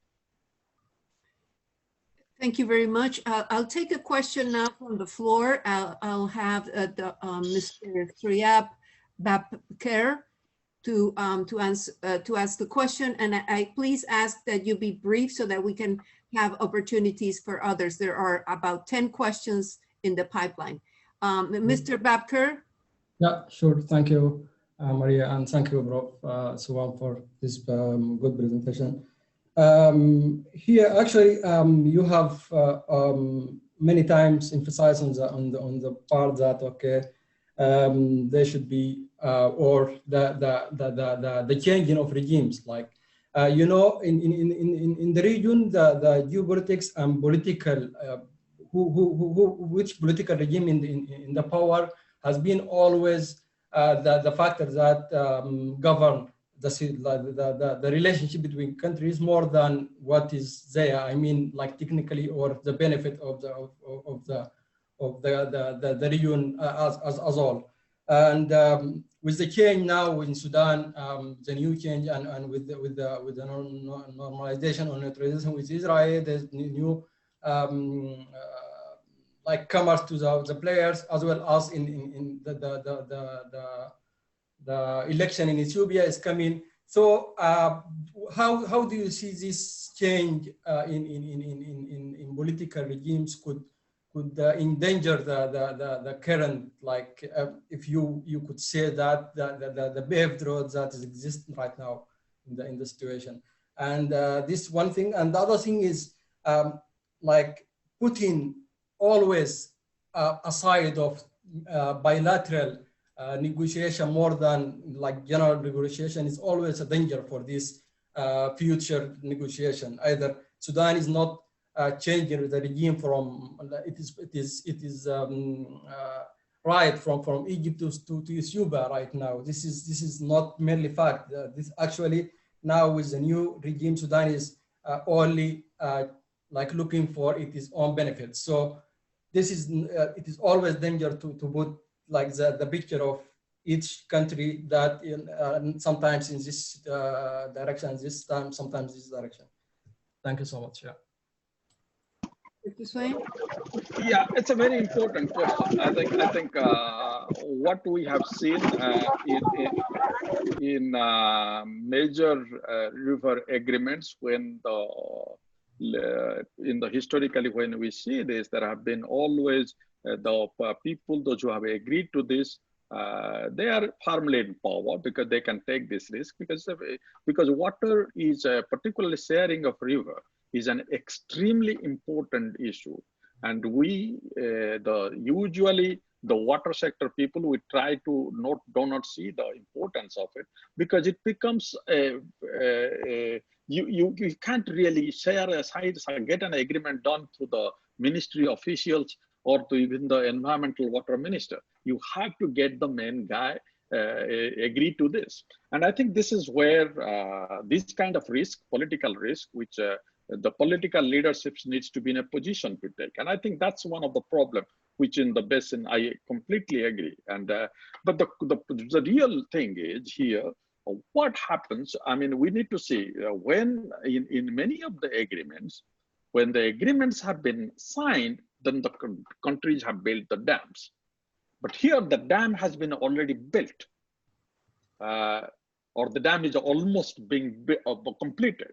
Thank you very much. I'll take a question now from the floor. I'll have Mr. Sriap Babker to ask the question, and I please ask that you be brief so that we can have opportunities for others. There are about 10 questions in the pipeline. Mr. Babker? Yeah, sure. Thank you, Maria, and thank you, Prof. Swain, for this good presentation. Here, actually, you have many times emphasized on the part that there should be or the changing of regimes, like in the region, the geopolitics and political which political regime in the power has been always the factor that govern the relationship between countries more than what is there. I mean, like technically, or the benefit of the region as all. And with the change now in Sudan, the new change, and with the normalization or neutralization with Israel, there's new like comers to the players, as well as in the election in Ethiopia is coming. So how do you see this change in political regimes could endanger the current, like if you could say that the paved road that is existing right now in the situation. And this one thing, and the other thing is like putting always aside of bilateral negotiation more than like general negotiation is always a danger for this future negotiation. Either Sudan is not changing the regime from it is right from Egypt to Ethiopia right now. This is not merely fact. This actually now with the new regime, Sudan is only like looking for its own benefits. So this is it is always danger to put like the picture of each country that sometimes in this direction, this time sometimes this direction. Thank you so much. Yeah. Dr. Swain? Yeah, it's a very important question. I think what we have seen in major river agreements, when in the historically when we see this, there have been always the people, those who have agreed to this, they are firmly in power because they can take this risk, because water is particularly sharing of river is an extremely important issue. And we, usually the water sector people, we try to do not see the importance of it, because it becomes you can't really share a side, get an agreement done through the ministry officials or to even the environmental water minister. You have to get the main guy agree to this. And I think this is where this kind of risk, political risk, which the political leadership needs to be in a position to take. And I think that's one of the problems, which in the basin, I completely agree. And but the real thing is here, what happens, I mean, we need to see when in many of the agreements, when the agreements have been signed, then the countries have built the dams. But here the dam has been already built, or the dam is almost being completed.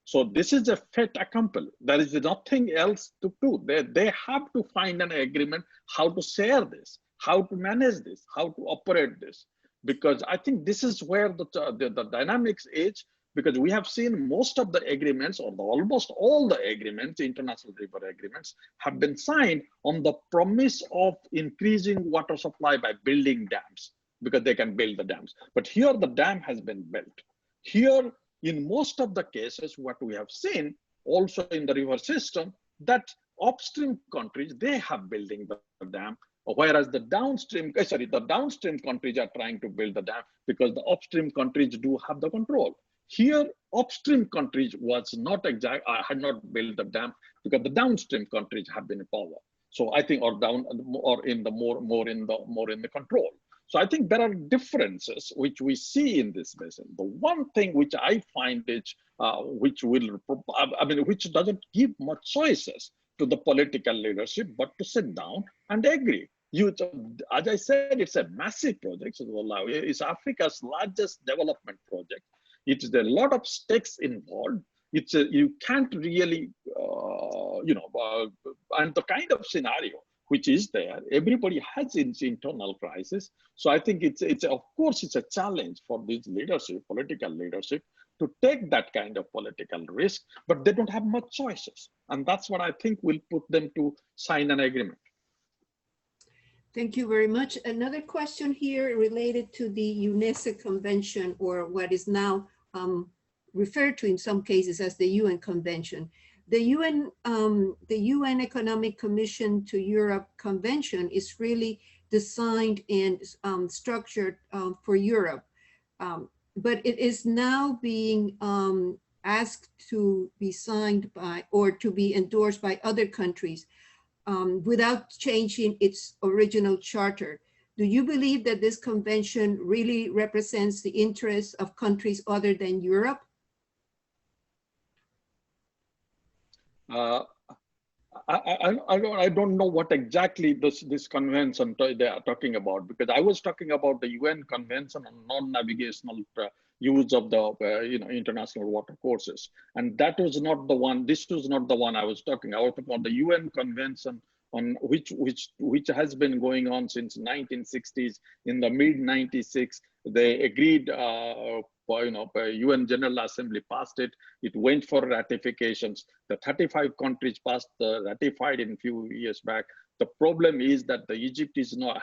So this is a fait accompli. There is nothing else to do. They have to find an agreement how to share this, how to manage this, how to operate this. Because I think this is where the dynamics is, because we have seen most of the agreements, or almost all the agreements, international river agreements, have been signed on the promise of increasing water supply by building dams, because they can build the dams. But here the dam has been built. Here, in most of the cases, what we have seen also in the river system, that upstream countries, they have building the dam, whereas the downstream countries are trying to build the dam because the upstream countries do have the control. Here, upstream countries was not had not built the dam because the downstream countries have been in power. So I think, or in the more in the control. So I think there are differences which we see in this basin. The one thing which I find is, which doesn't give much choices to the political leadership, but to sit down and agree. As I said, it's a massive project. It's Africa's largest development project. It's a lot of stakes involved. You can't really, and the kind of scenario which is there, everybody has its internal crisis. So I think it's of course it's a challenge for this leadership, political leadership, to take that kind of political risk, but they don't have much choices. And that's what I think will put them to sign an agreement. Thank you very much. Another question here related to the UNESCO Convention, or what is now referred to in some cases as the UN Convention. The UN Economic Commission to Europe Convention is really designed and structured for Europe, but it is now being asked to be signed by, or to be endorsed by other countries without changing its original charter. Do you believe that this convention really represents the interests of countries other than Europe? I don't know what exactly this convention they are talking about, because I was talking about the UN Convention on non-navigational use of the international water courses. And that was not the one. This was not the one I was talking. I was talking about the UN Convention on which has been going on since 1960s. In the mid 96, they agreed. UN General Assembly passed it. It went for ratifications. The 35 countries ratified in a few years back. The problem is that the Egypt is not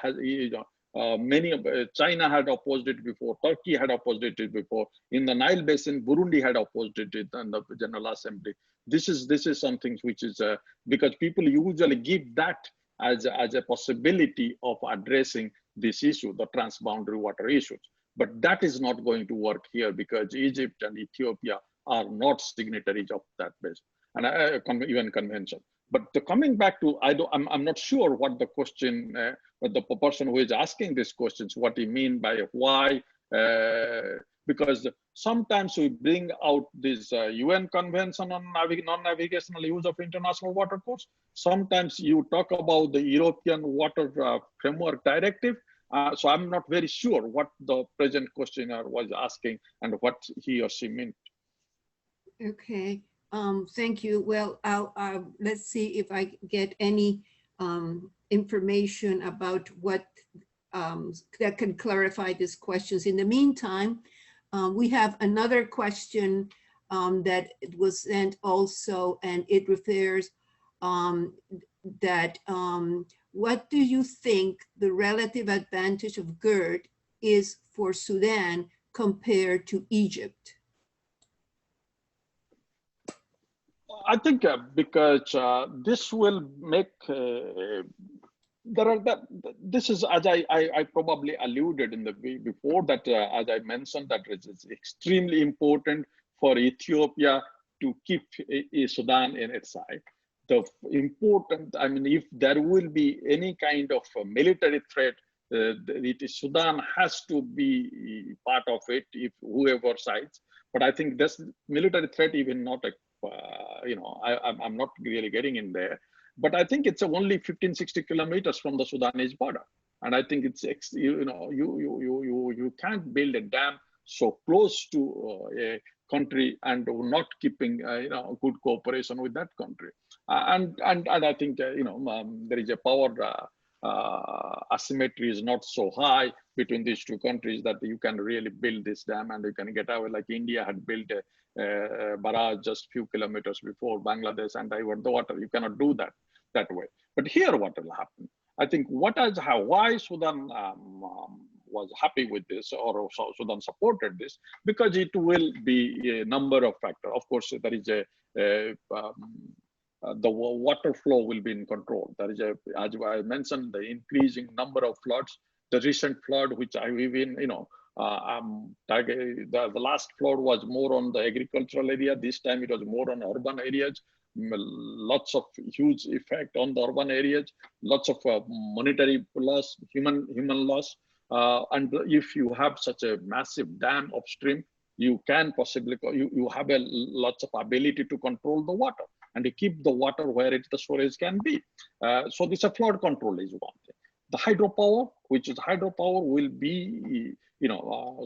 China had opposed it before. Turkey had opposed it before. In the Nile Basin, Burundi had opposed it in the General Assembly. This is something which is because people usually give that as a possibility of addressing this issue, the transboundary water issues. But that is not going to work here because Egypt and Ethiopia are not signatories of that Basin and UN convention. But coming back to, I'm not sure what the question, but the person who is asking these questions, what he mean by why, because sometimes we bring out this UN convention on non-navigational use of international water course. Sometimes you talk about the European Water Framework Directive. So I'm not very sure what the present questioner was asking and what he or she meant. Okay, thank you. Well, let's see if I get any information about what that can clarify these questions. In the meantime, we have another question that it was sent also, and it refers that what do you think the relative advantage of GERD is for Sudan compared to Egypt? I think because this will make, this is, as I probably alluded in the before that, as I mentioned, that it is extremely important for Ethiopia to keep Sudan in its side. The important, I mean, if there will be any kind of military threat, Sudan has to be part of it, if whoever sides. But I think this military threat even not a, I'm not really getting in there. But I think it's only 15-60 kilometers from the Sudanese border, and I think it's you can't build a dam so close to a country and not keeping good cooperation with that country. And I think there is a power asymmetry is not so high between these two countries that you can really build this dam and you can get away, like India had built a barrage just few kilometers before Bangladesh and divert the water. You cannot do that way. But here, what will happen? I think why Sudan was happy with this, or Sudan supported this, because it will be a number of factors. Of course, there is the water flow will be in control. There is as I mentioned, the increasing number of floods. The recent flood, which I even, the last flood was more on the agricultural area. This time it was more on urban areas. Lots of huge effect on the urban areas. Lots of monetary loss, human loss. And if you have such a massive dam upstream, you can possibly, you have lots of ability to control the water and to keep the water where the storage can be. So this flood control is one thing. The hydropower, will be,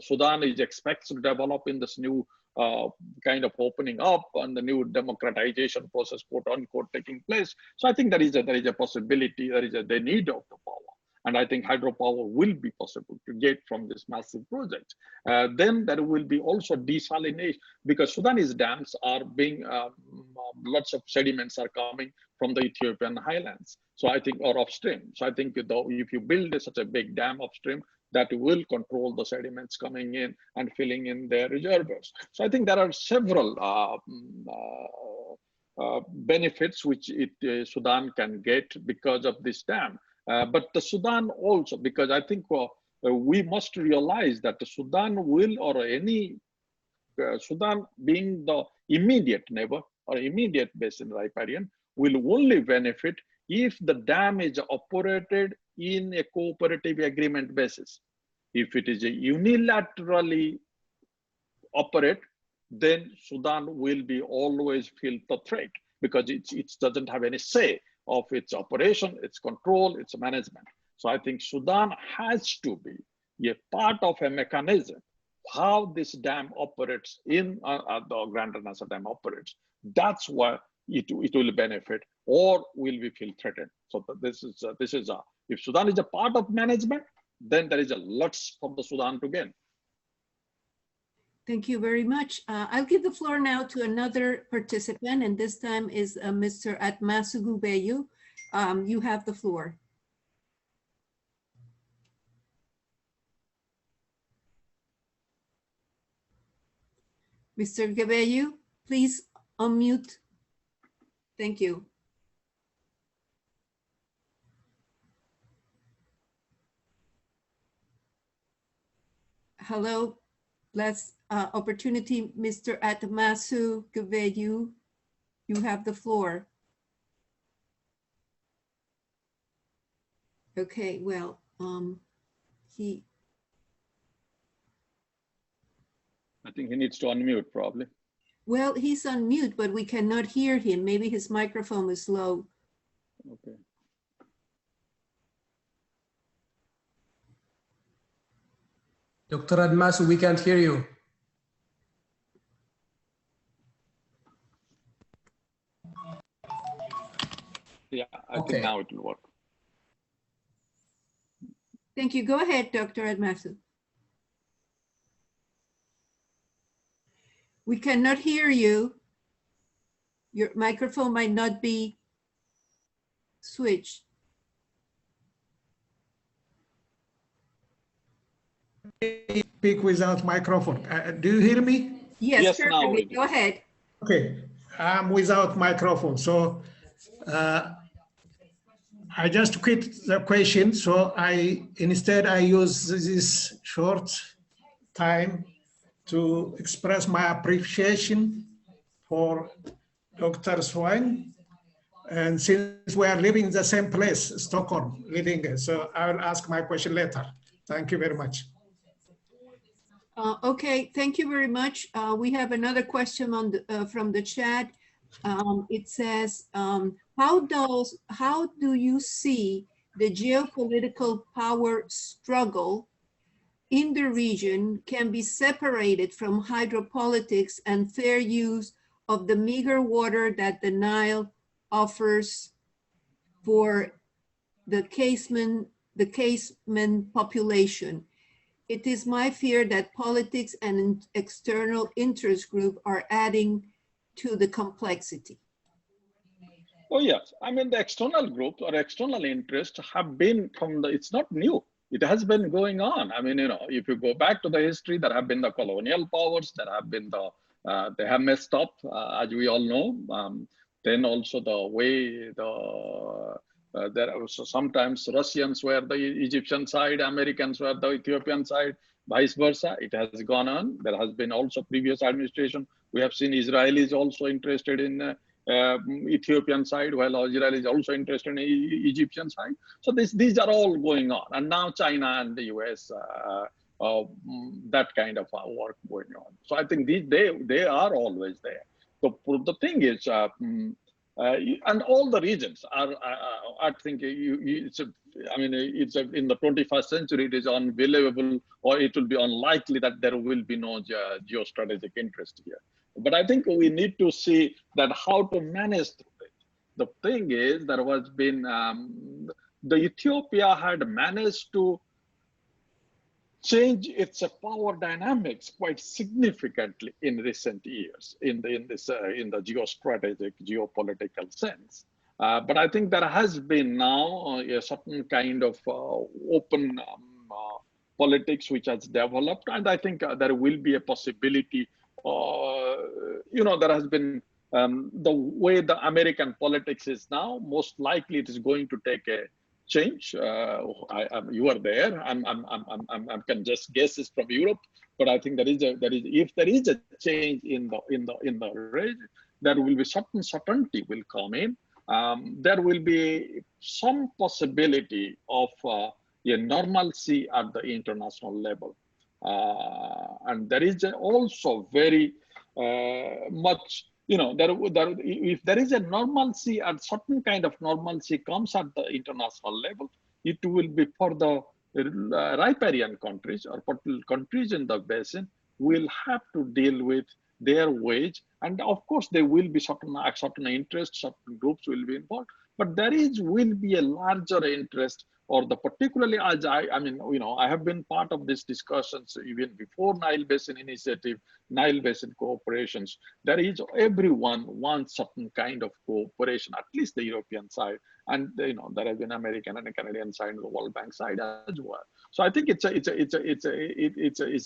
Sudan is expected to develop in this new kind of opening up and the new democratization process, quote unquote, taking place. So I think there is a possibility, there is the need of the power. And I think hydropower will be possible to get from this massive project. Then there will be also desalination, because Sudanese dams are being, lots of sediments are coming from the Ethiopian highlands. So I think, or upstream. So I think if you build such a big dam upstream, that will control the sediments coming in and filling in their reservoirs. So I think there are several benefits which Sudan can get because of this dam. But the Sudan also, because I think we must realize that the Sudan will, or any Sudan being the immediate neighbor or immediate basin riparian, will only benefit if the dam is operated in a cooperative agreement basis. If it is a unilaterally operate, then Sudan will be always feel the threat because it doesn't have any say of its operation, its control, its management. So I think Sudan has to be a part of a mechanism how this dam operates in the Grand Donoso Dam operates, that's why it will benefit, or will we feel threatened. So this is if Sudan is a part of management, then there is a lots for the Sudan to gain. Thank you very much. I'll give the floor now to another participant, and this time is Mr. Atmasu Gubeyu. You have the floor. Mr. Gubeyu, please unmute. Thank you. Hello, last opportunity, Mr. Atmasu Gubeyu, you have the floor. Okay, well, I think he needs to unmute probably. Well, he's on mute, but we cannot hear him. Maybe his microphone is low. Okay. Dr. Atmasu, we can't hear you. Yeah, I think now it will work. Thank you. Go ahead, Dr. Atmasu. We cannot hear you. Your microphone might not be switched. Speak without microphone. Do you hear me? Yes, perfectly. Go ahead. Okay, I'm without microphone. So I just quit the question. So instead I use this short time to express my appreciation for Dr. Swain. And since we are living in the same place, Stockholm, living, so I will ask my question later. Thank you very much. Okay, thank you very much. We have another question on the, from the chat. It says, how do you see the geopolitical power struggle in the region can be separated from hydropolitics and fair use of the meager water that the Nile offers for the caseman population? It is my fear that politics and external interest group are adding to the complexity. Oh yes, I mean the external groups or external interests have been from the, it's not new. It has been going on. I mean, you know, if you go back to the history, there have been the colonial powers, there have been the, they have messed up, as we all know. Then also the way there was sometimes Russians were the Egyptian side, Americans were the Ethiopian side, vice versa. It has gone on. There has been also previous administration. We have seen Israelis also interested in Ethiopian side, while Israel is also interested in Egyptian side. So these are all going on. And now China and the US, that kind of work going on. So I think they are always there. The thing is, and all the regions are, I think, I mean, it's in the 21st century, it is unbelievable, or it will be unlikely that there will be no geostrategic interest here. But I think we need to see that how to manage it. The thing is, there has been, the Ethiopia had managed to change its power dynamics quite significantly in recent years in the geostrategic, geopolitical sense. But I think there has been now a certain kind of open politics which has developed, and I think there will be a possibility. You know, there has been the way the American politics is now. Most likely, it is going to take a change. You are there. I can just guess this from Europe, but I think if there is a change in the region, there will be certain certainty will come in. There will be some possibility of a normalcy at the international level, and there is also very much. You know, if there is a normalcy, and certain kind of normalcy comes at the international level, it will be for the riparian countries or countries in the basin, will have to deal with their wage. And of course, there will be certain interests, certain groups will be involved, but will be a larger interest, or the particularly as I mean, I have been part of these discussions even before Nile Basin Initiative, Nile Basin cooperations. Everyone wants certain kind of cooperation, at least the European side, and there has been American and a Canadian side, and the World Bank side as well. So I think it's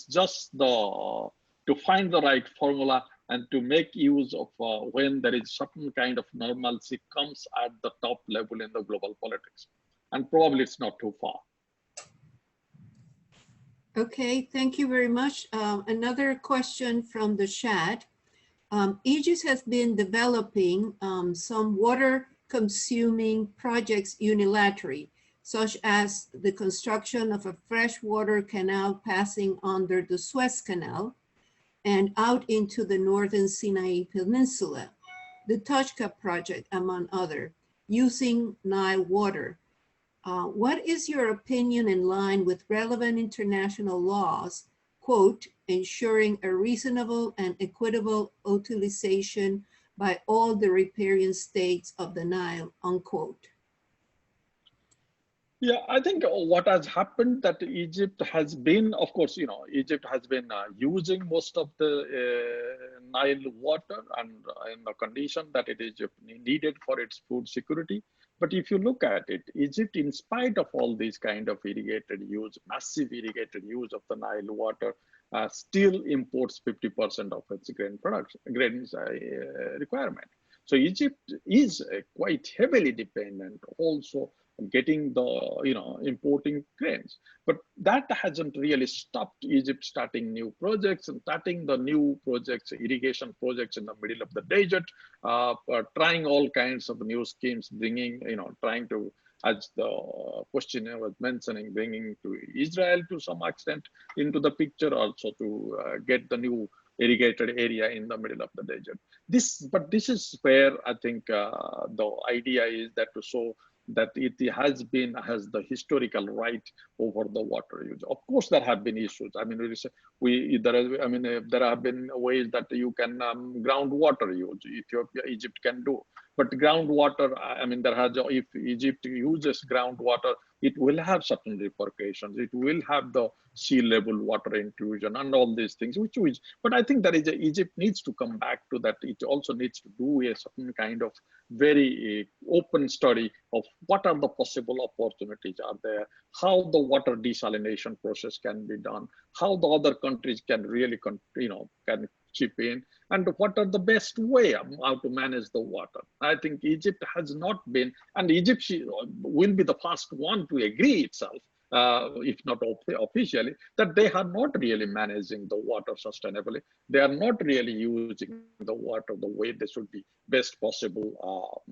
just to find the right formula and to make use of when there is certain kind of normalcy comes at the top level in the global politics. And probably it's not too far. Okay, thank you very much. Another question from the chat. Egypt has been developing some water-consuming projects unilaterally, such as the construction of a freshwater canal passing under the Suez Canal and out into the northern Sinai Peninsula, the Tochka project, among others, using Nile water. What is your opinion in line with relevant international laws, quote, ensuring a reasonable and equitable utilization by all the riparian states of the Nile, unquote? Yeah, I think what has happened that Egypt has been, of course, Egypt has been using most of the Nile water and in the condition that it is needed for its food security. But if you look at it, Egypt, in spite of all these kind of massive irrigated use of the Nile water, still imports 50% of its grain requirement. So Egypt is quite heavily dependent also getting the importing grains, but that hasn't really stopped Egypt starting new projects and starting the new projects, irrigation projects in the middle of the desert, trying all kinds of new schemes, trying to, as the questioner was mentioning, bringing to Israel to some extent into the picture, also to get the new irrigated area in the middle of the desert. But this is where I think the idea is that to show that it has the historical right over the water use. Of course, there have been issues. I mean, there have been ways that you can groundwater use. Egypt can do, but groundwater. I mean, if Egypt uses groundwater, it will have certain repercussions. It will have the sea level water intrusion and all these things. But I think that Egypt needs to come back to that. It also needs to do a certain kind of very open study of what are the possible opportunities are there, how the water desalination process can be done, how the other countries can really can chip in, and what are the best way of how to manage the water. I think Egypt has not been, and Egypt will be the first one to agree itself, if not officially, that they are not really managing the water sustainably. They are not really using the water the way they should be. Best possible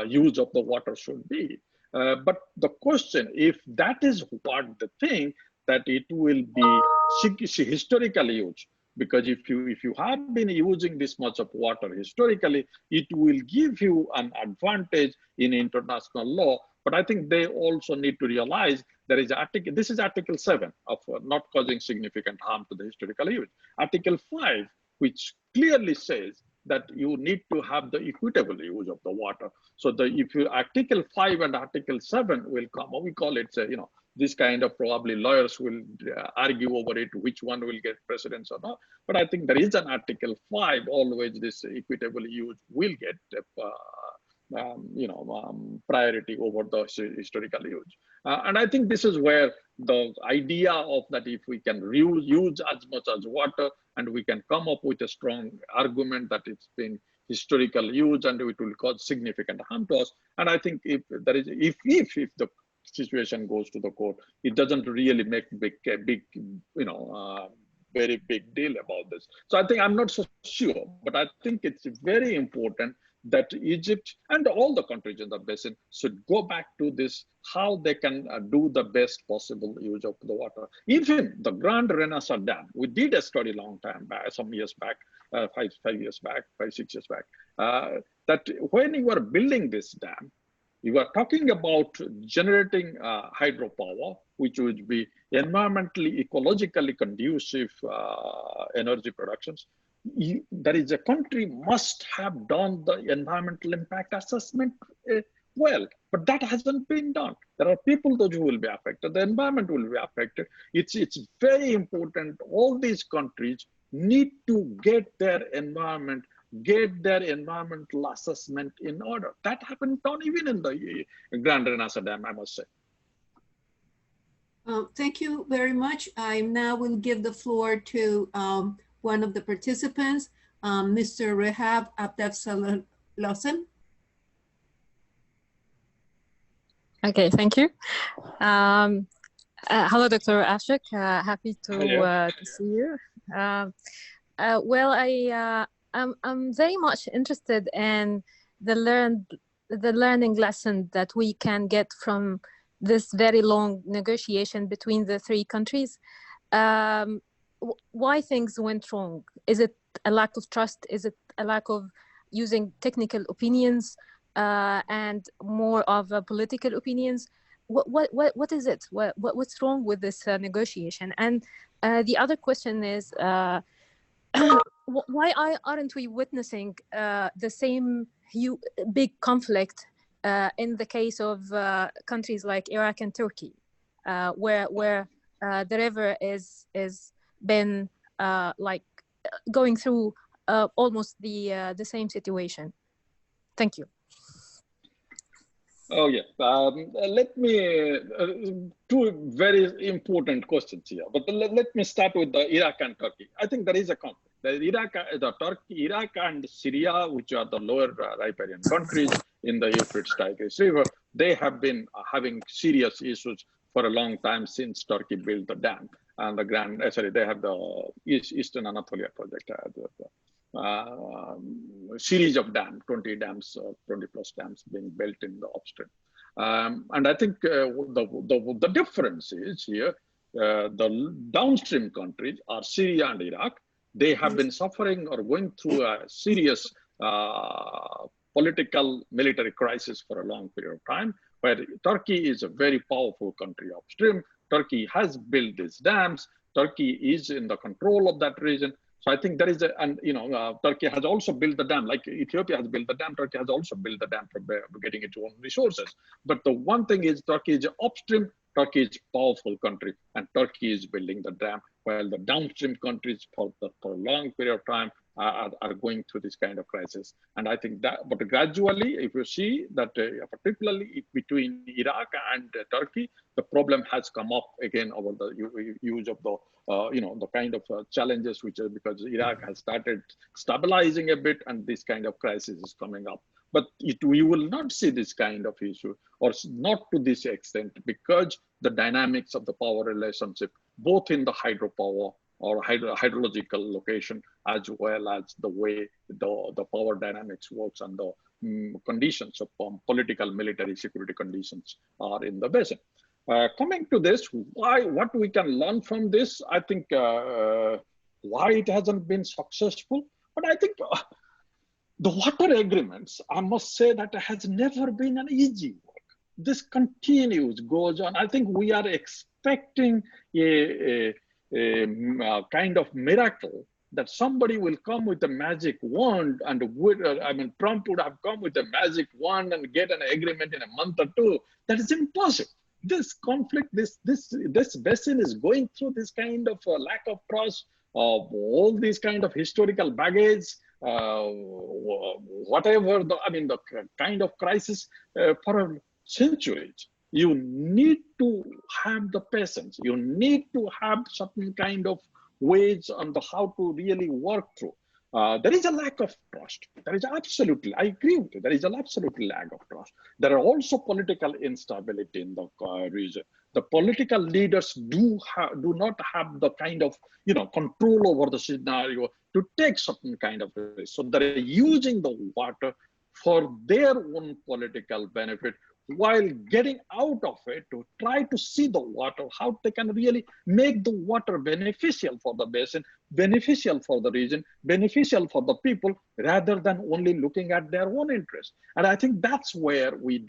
use of the water should be. But the question, if that is what the thing, that it will be historically used, because if you have been using this much of water historically, it will give you an advantage in international law. But I think they also need to realize there is this is Article 7 of not causing significant harm to the historical use. Article 5, which clearly says that you need to have the equitable use of the water. So if you Article 5 and Article 7 will come, we call it, this kind of, probably lawyers will argue over it, which one will get precedence or not. But I think there is an Article 5, always this equitable use will get priority over the historical use. And I think this is where the idea of that if we can use as much as water and we can come up with a strong argument that it's been historical use and it will cause significant harm to us. And I think if the situation goes to the court, it doesn't really make very big deal about this. So I think I'm not so sure, but I think it's very important that Egypt and all the countries in the basin should go back to this, how they can do the best possible use of the water. Even the Grand Renaissance Dam, we did a study long time back, some years back, 5 years back, 6 years back, that when you are building this dam, you are talking about generating hydropower, which would be environmentally, ecologically conducive energy productions, there is a country must have done the environmental impact assessment well, but that hasn't been done. There are people those who will be affected, the environment will be affected. It's very important. All these countries need to get their environmental assessment in order. That haven't done even in the Grand Renassa Dam, I must say. Thank you very much. I now will give the floor to one of the participants, Mr. Rehab Abdefsalasen. Okay, thank you. Hello, Dr. Ashok. Happy to see you. Well, I'm very much interested in the learning lesson that we can get from this very long negotiation between the three countries. Why things went wrong? Is it a lack of trust? Is it a lack of using technical opinions and more of political opinions? What is it? What's wrong with this negotiation? And the other question is, why aren't we witnessing the same big conflict in the case of countries like Iraq and Turkey, where the river is been like going through almost the same situation? Thank you. Oh yeah, let me two very important questions here. But let me start with the Iraq and Turkey. I think there is a conflict. Iraq and Syria, which are the lower riparian countries in the Euphrates-Tigris River, they have been having serious issues for a long time since Turkey built the dam and they have the Eastern Anatolia project. Series of dams, 20 dams, 20 plus dams being built in the upstream. And I think the difference is here, the downstream countries are Syria and Iraq. They have been suffering or going through a serious political military crisis for a long period of time, where Turkey is a very powerful country upstream. Turkey has built these dams. Turkey is in the control of that region. So I think there is Turkey has also built the dam, like Ethiopia has built the dam. Turkey has also built the dam for getting its own resources. But the one thing is Turkey is upstream, Turkey is a powerful country, and Turkey is building the dam, while the downstream countries for a long period of time are going through this kind of crisis. And I think that, but gradually, if you see that particularly between Iraq and Turkey, the problem has come up again over the use of the, the kind of challenges, which is because Iraq has started stabilizing a bit and this kind of crisis is coming up. But we will not see this kind of issue, or not to this extent, because the dynamics of the power relationship, both in the hydropower or hydrological location, as well as the way the power dynamics works and the conditions of political, military, security conditions are in the basin. Coming to this, what we can learn from this, I think why it hasn't been successful, but I think the water agreements, I must say that has never been an easy work. This continues, goes on. I think we are expecting a kind of miracle that somebody will come with a magic wand, and Trump would have come with a magic wand and get an agreement in a month or two. That is impossible. This conflict, this basin is going through this kind of lack of trust, of all these kind of historical baggage, whatever the kind of crisis for centuries. You need to have the patience. You need to have certain kind of ways on how to really work through. There is a lack of trust. There is absolutely, I agree with you, there is an absolute lack of trust. There are also political instability in the region. The political leaders do not have the kind of control over the scenario to take certain kind of risk. So they're using the water for their own political benefit, while getting out of it to try to see the water, how they can really make the water beneficial for the basin, beneficial for the region, beneficial for the people, rather than only looking at their own interest. And I think that's where we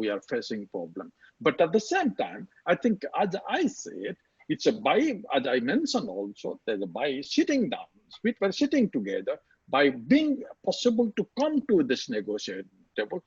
are facing problem. But at the same time, I think, as I say it, It's a by, as I mentioned also, there's a by sitting down, we were sitting together, by being possible to come to this negotiation table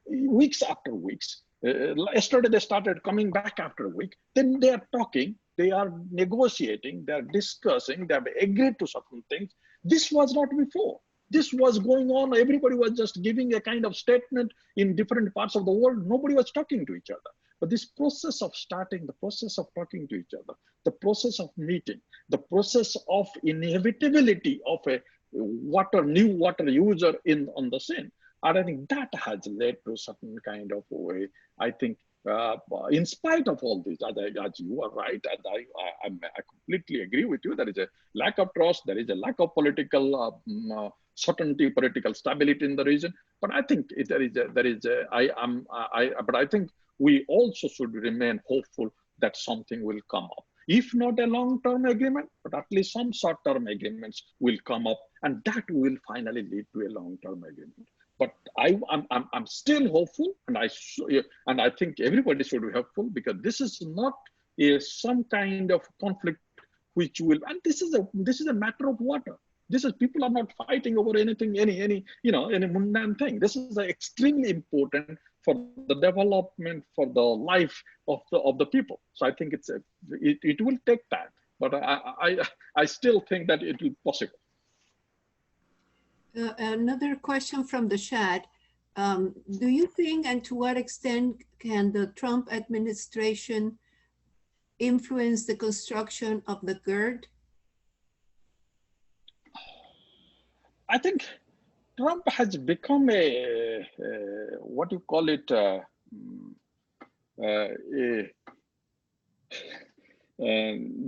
weeks after weeks. Yesterday they started coming back after a week. Then they are talking, they are negotiating, they are discussing, they have agreed to certain things. This was not before. This was going on. Everybody was just giving a kind of statement in different parts of the world. Nobody was talking to each other. But this process of starting, the process of talking to each other, the process of meeting, the process of inevitability of a new water user on the scene, and I think that has led to certain kind of way. I think in spite of all this, as you are right, and I completely agree with you, there is a lack of trust, there is a lack of political certainty, political stability in the region. But I think but I think we also should remain hopeful that something will come up. If not a long-term agreement, but at least some short-term agreements will come up, and that will finally lead to a long-term agreement. But I'm still hopeful, and I think everybody should be hopeful, because this is not some kind of conflict which will. And this is a matter of water. This is, people are not fighting over anything, any mundane thing. This is extremely important for the development, for the life of the people. So I think it will take time, but I still think that it will be possible. Another question from the chat. Do you think, and to what extent can the Trump administration influence the construction of the GERD? I think Trump has become what you call it, a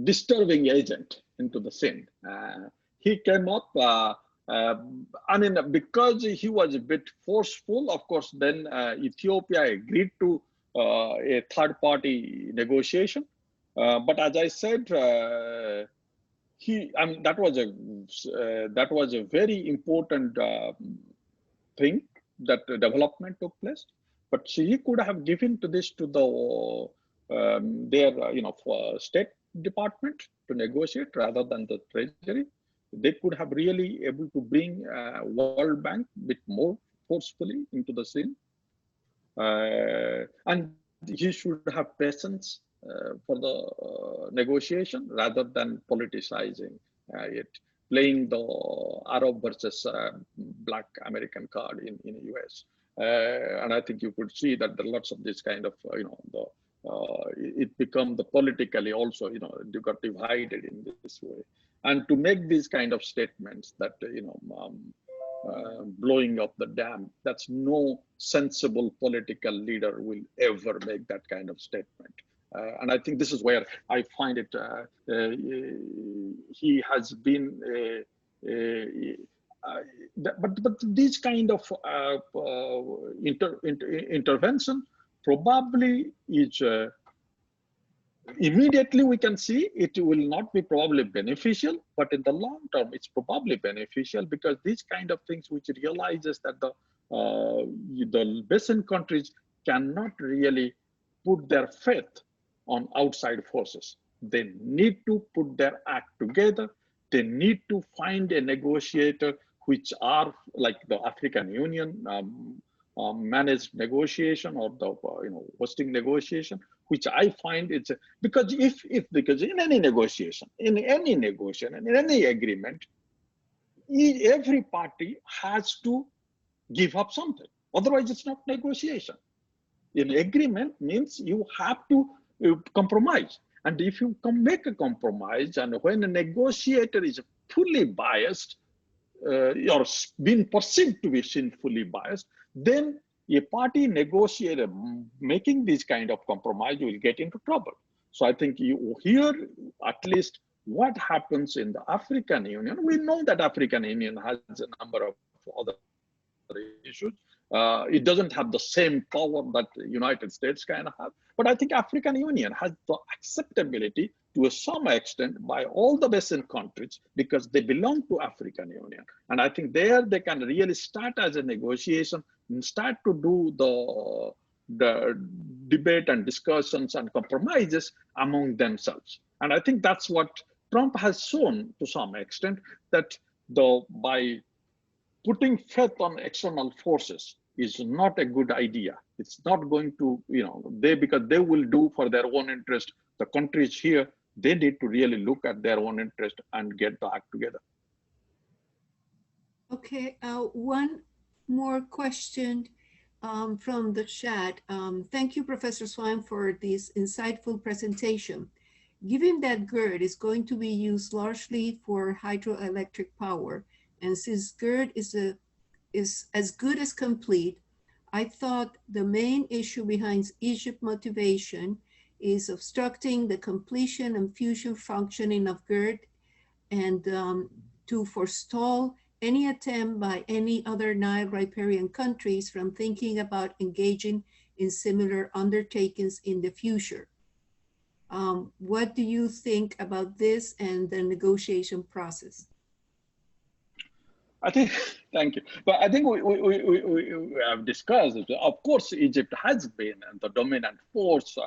disturbing agent into the scene. He came up, I mean, because he was a bit forceful, of course, then Ethiopia agreed to a third-party negotiation. But as I said, that was a very important thing, that development took place. But he could have given to this to their State Department to negotiate rather than the Treasury. They could have really able to bring World Bank a bit more forcefully into the scene. And he should have patience for the negotiation rather than politicizing it, playing the Arab versus Black American card in the US. And I think you could see that there are lots of this kind of, it become the politically also, you got divided in this way. And to make these kind of statements that, blowing up the dam, that's no sensible political leader will ever make that kind of statement. And I think this is where I find it, he has been, but these kind of intervention probably is, immediately we can see it will not be probably beneficial, but in the long term, it's probably beneficial, because these kind of things which realizes that the Basin countries cannot really put their faith on outside forces. They need to put their act together. They need to find a negotiator, which are like the African Union managed negotiation, or the hosting negotiation, which I find it's because in any negotiation, in any agreement, every party has to give up something. Otherwise, it's not negotiation. An agreement means you have to compromise. And if you can make a compromise, and when a negotiator is fully biased, or being perceived to be sinfully biased, then a party negotiator making this kind of compromise will get into trouble. So I think here, at least what happens in the African Union, we know that African Union has a number of other issues. It doesn't have the same power that the United States can have, but I think African Union has the acceptability to some extent by all the Basin countries, because they belong to African Union. And I think there they can really start as a negotiation and start to do the debate and discussions and compromises among themselves. And I think that's what Trump has shown to some extent, that by putting faith on external forces is not a good idea. It's not going to, because they will do for their own interest. The countries here, they need to really look at their own interest and get the act together. Okay, one more question from the chat. Thank you, Professor Swain, for this insightful presentation. Given that GERD is going to be used largely for hydroelectric power, and since GERD is as good as complete, I thought the main issue behind Egypt's motivation is obstructing the completion and future functioning of GERD, and to forestall any attempt by any other Nile riparian countries from thinking about engaging in similar undertakings in the future. What do you think about this and the negotiation process? I think, thank you. But I think we have discussed it. Of course, Egypt has been the dominant force,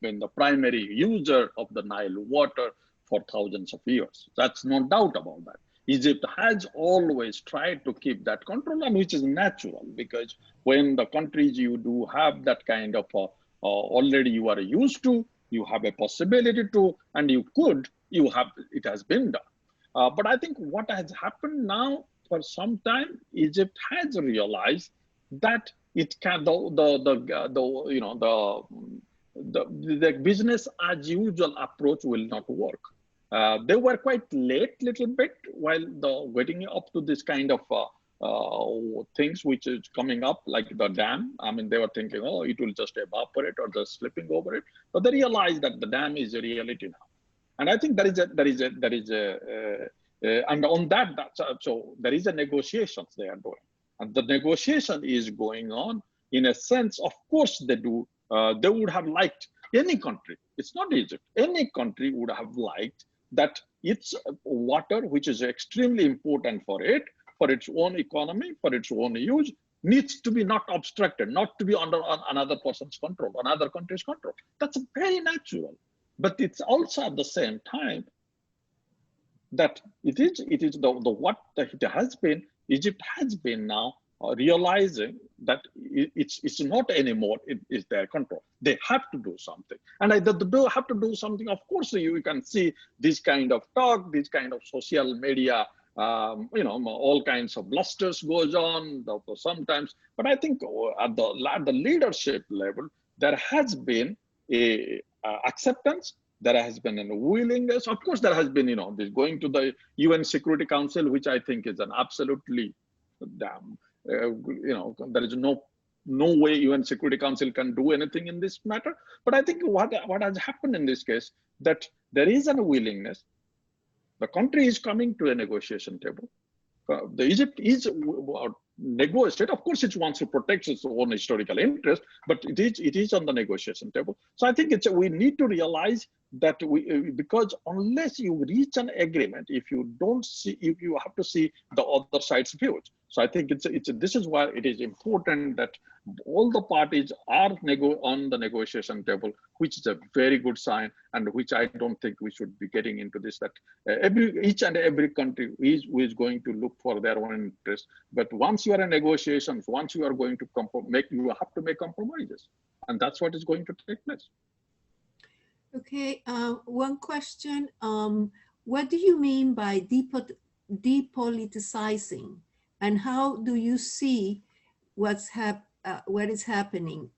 been the primary user of the Nile water for thousands of years. That's no doubt about that. Egypt has always tried to keep that control, and which is natural, because when the countries you do have that kind of already you are used to, you have a possibility to, and it has been done. But I think what has happened now, for some time, Egypt has realized that it can the business as usual approach will not work. They were quite late, little bit, while getting up to this kind of things which is coming up, like the dam. I mean, they were thinking, oh, it will just evaporate or just slipping over it, but they realized that the dam is a reality now. And I think and on that, so there is a negotiations they are doing, and the negotiation is going on. In a sense, of course, they do. They would have liked any country. It's not Egypt. Any country would have liked that its water, which is extremely important for its own economy, for its own use, needs to be not obstructed, not to be under another person's control, another country's control. That's very natural. But it's also at the same time that it has been, Egypt has been now realizing that it's not anymore, it is their control. They have to do something. And they have to do something. Of course, you can see this kind of talk, this kind of social media, all kinds of blusters goes on sometimes. But I think at the leadership level, there has been a acceptance. There has been a willingness. Of course, there has been, this going to the UN Security Council, which I think is an absolutely damn, there is no way UN Security Council can do anything in this matter. But I think what has happened in this case, that there is a willingness. The country is coming to a negotiation table. The Egypt is negotiate. Of course, it wants to protect its own historical interest, but it is on the negotiation table. So I think we need to realize that because unless you reach an agreement, if you have to see the other side's views. So I think this is why it is important that all the parties are on the negotiation table, which is a very good sign, and which I don't think we should be getting into this, that each and every country is going to look for their own interest. But once you are in negotiations, once you are going to you have to make compromises, and that's what is going to take place. Okay, one question. What do you mean by depoliticizing, and how do you see what is happening?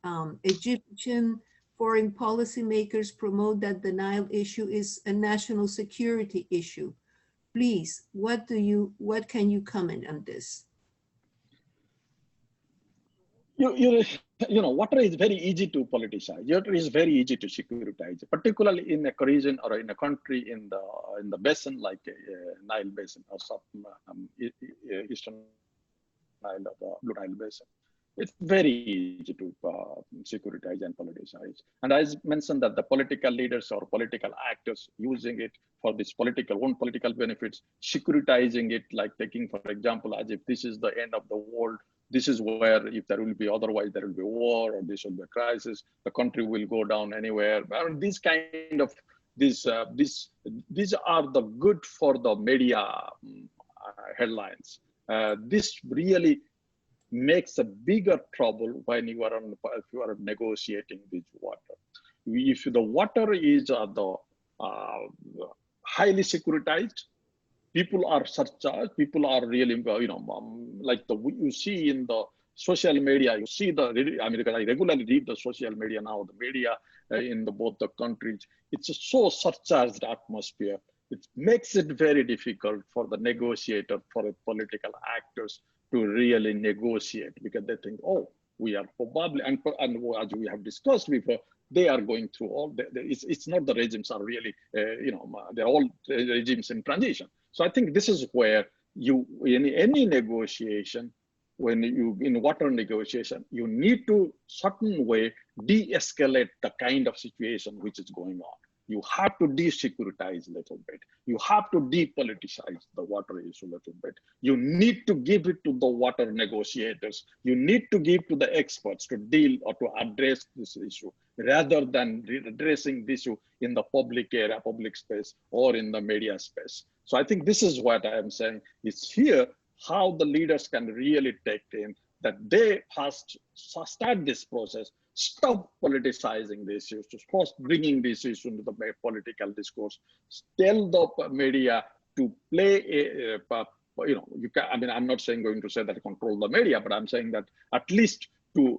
Egyptian foreign policy makers promote that the Nile issue is a national security issue. Please, what can you comment on this? Water is very easy to politicize. Water is very easy to securitize, particularly in a region or in a country in the basin, like Nile Basin or Eastern Nile or the Blue Nile Basin. It's very easy to securitize and politicize. And as mentioned, that the political leaders or political actors using it for this own political benefits, securitizing it, like taking, for example, as if this is the end of the world, this is where, if there will be, otherwise there will be war, or this will be a crisis, the country will go down anywhere. These kind of, these are the good for the media headlines. This really makes a bigger trouble when you are negotiating this water. If the water is highly securitized, people are surcharged, people are really, like you see in the social media, you see because I regularly read the social media now, the media in both the countries, it's a so surcharged atmosphere. It makes it very difficult for the negotiator, for the political actors to really negotiate, because they think, oh, we are probably, and as we have discussed before, they are going through all, it's not the regimes are really, they're all regimes in transition. So I think this is where you, in any negotiation, when you, in water negotiation, you need to certain way de-escalate the kind of situation which is going on. You have to de-securitize a little bit. You have to depoliticize the water issue a little bit. You need to give it to the water negotiators. You need to give to the experts to deal or to address this issue, rather than addressing this issue in the public area, public space, or in the media space. So I think this is what I am saying. It's here how the leaders can really take in, that they first start this process, stop politicizing the issues, stop bringing this issue into the political discourse, tell the media to play you can, I mean, I'm not saying going to say that control the media, but I'm saying that at least to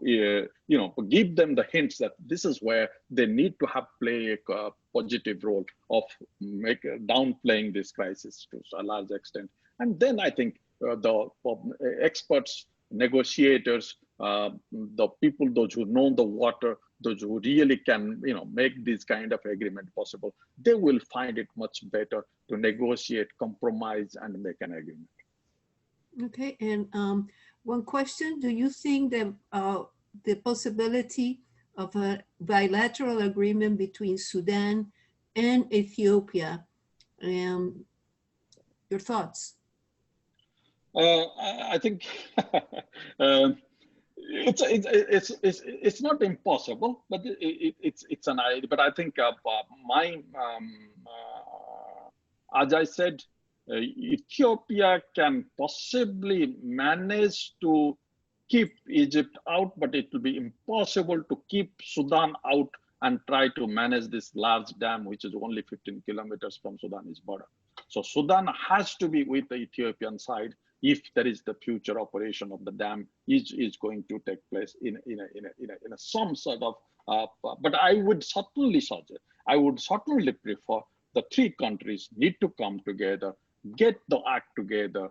give them the hints that this is where they need to have play a positive role of downplaying this crisis to a large extent. And then I think the experts, negotiators, the people, those who know the water, those who really can, make this kind of agreement possible, they will find it much better to negotiate, compromise, and make an agreement. Okay, and one question: do you think that the possibility of a bilateral agreement between Sudan and Ethiopia? Your thoughts? I think it's not impossible, but it's an idea. But I think as I said, Ethiopia can possibly manage to keep Egypt out, but it will be impossible to keep Sudan out and try to manage this large dam, which is only 15 kilometers from Sudanese border. So Sudan has to be with the Ethiopian side if there is the future operation of the dam is going to take place in some sort of. But I would certainly suggest, I would certainly prefer the three countries need to come together, get the act together,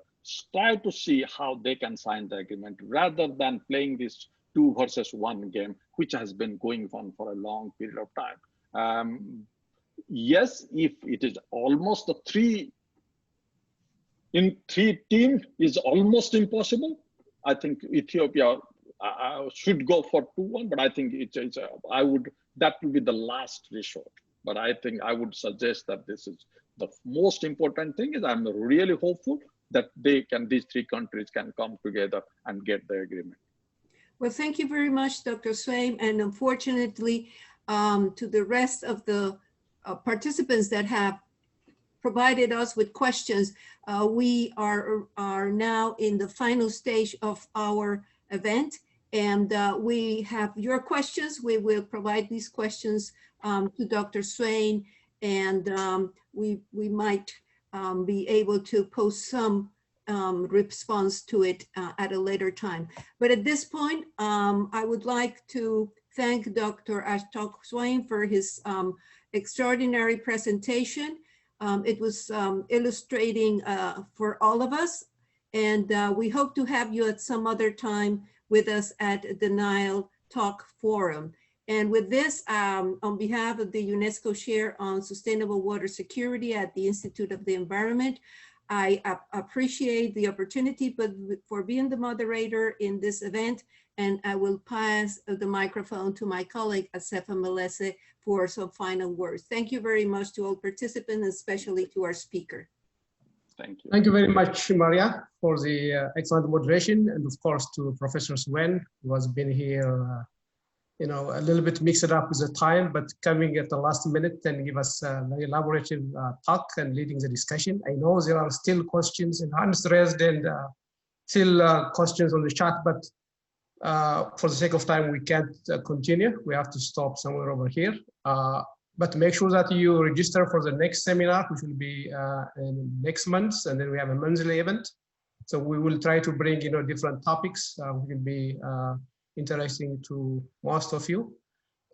try to see how they can sign the agreement, rather than playing this 2 versus 1 game, which has been going on for a long period of time. Yes, if it is almost the 3 team is almost impossible, I think Ethiopia should go for 2-1, but I think that will be the last resort. But I think I would suggest that this is the most important thing. Is I'm really hopeful that these 3 countries can come together and get the agreement. Well, thank you very much, Dr. Swain, and unfortunately, to the rest of the participants that have provided us with questions, we are now in the final stage of our event, and we have your questions. We will provide these questions to Dr. Swain, and we might be able to post some response to it at a later time. But at this point, I would like to thank Dr. Ashok Swain for his extraordinary presentation. It was illustrating for all of us, and we hope to have you at some other time with us at the Nile Talk Forum. And with this, on behalf of the UNESCO Chair on Sustainable Water Security at the Institute of the Environment, I appreciate the opportunity for being the moderator in this event, and I will pass the microphone to my colleague, Asefa Melese, for some final words. Thank you very much to all participants, especially to our speaker. Thank you. Thank you very much, Maria, for the excellent moderation, and of course to Professor Swain, who has been here, a little bit mixed up with the time, but coming at the last minute and give us a very elaborative talk and leading the discussion. I know there are still questions and hands raised and still questions on the chat, but for the sake of time, we can't continue. We have to stop somewhere over here. But make sure that you register for the next seminar, which will be in next month, and then we have a monthly event. So we will try to bring different topics which will be interesting to most of you.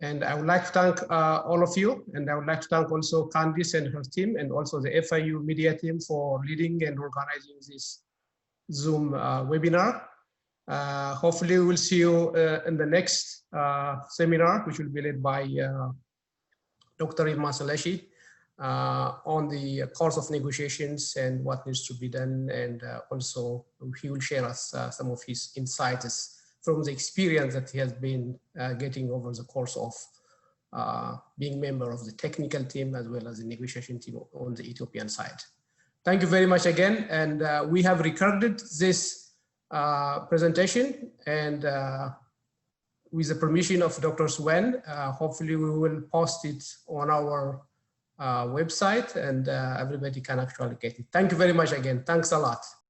And I would like to thank all of you, and I would like to thank also Candice and her team, and also the FIU media team for leading and organizing this Zoom webinar. Hopefully we will see you in the next seminar, which will be led by Dr. Ilma Salashi on the course of negotiations and what needs to be done. And also he will share us some of his insights from the experience that he has been getting over the course of being member of the technical team as well as the negotiation team on the Ethiopian side. Thank you very much again. And we have recorded this presentation, and with the permission of Dr. Swain, hopefully we will post it on our website, and everybody can actually get it. Thank you very much again. Thanks a lot.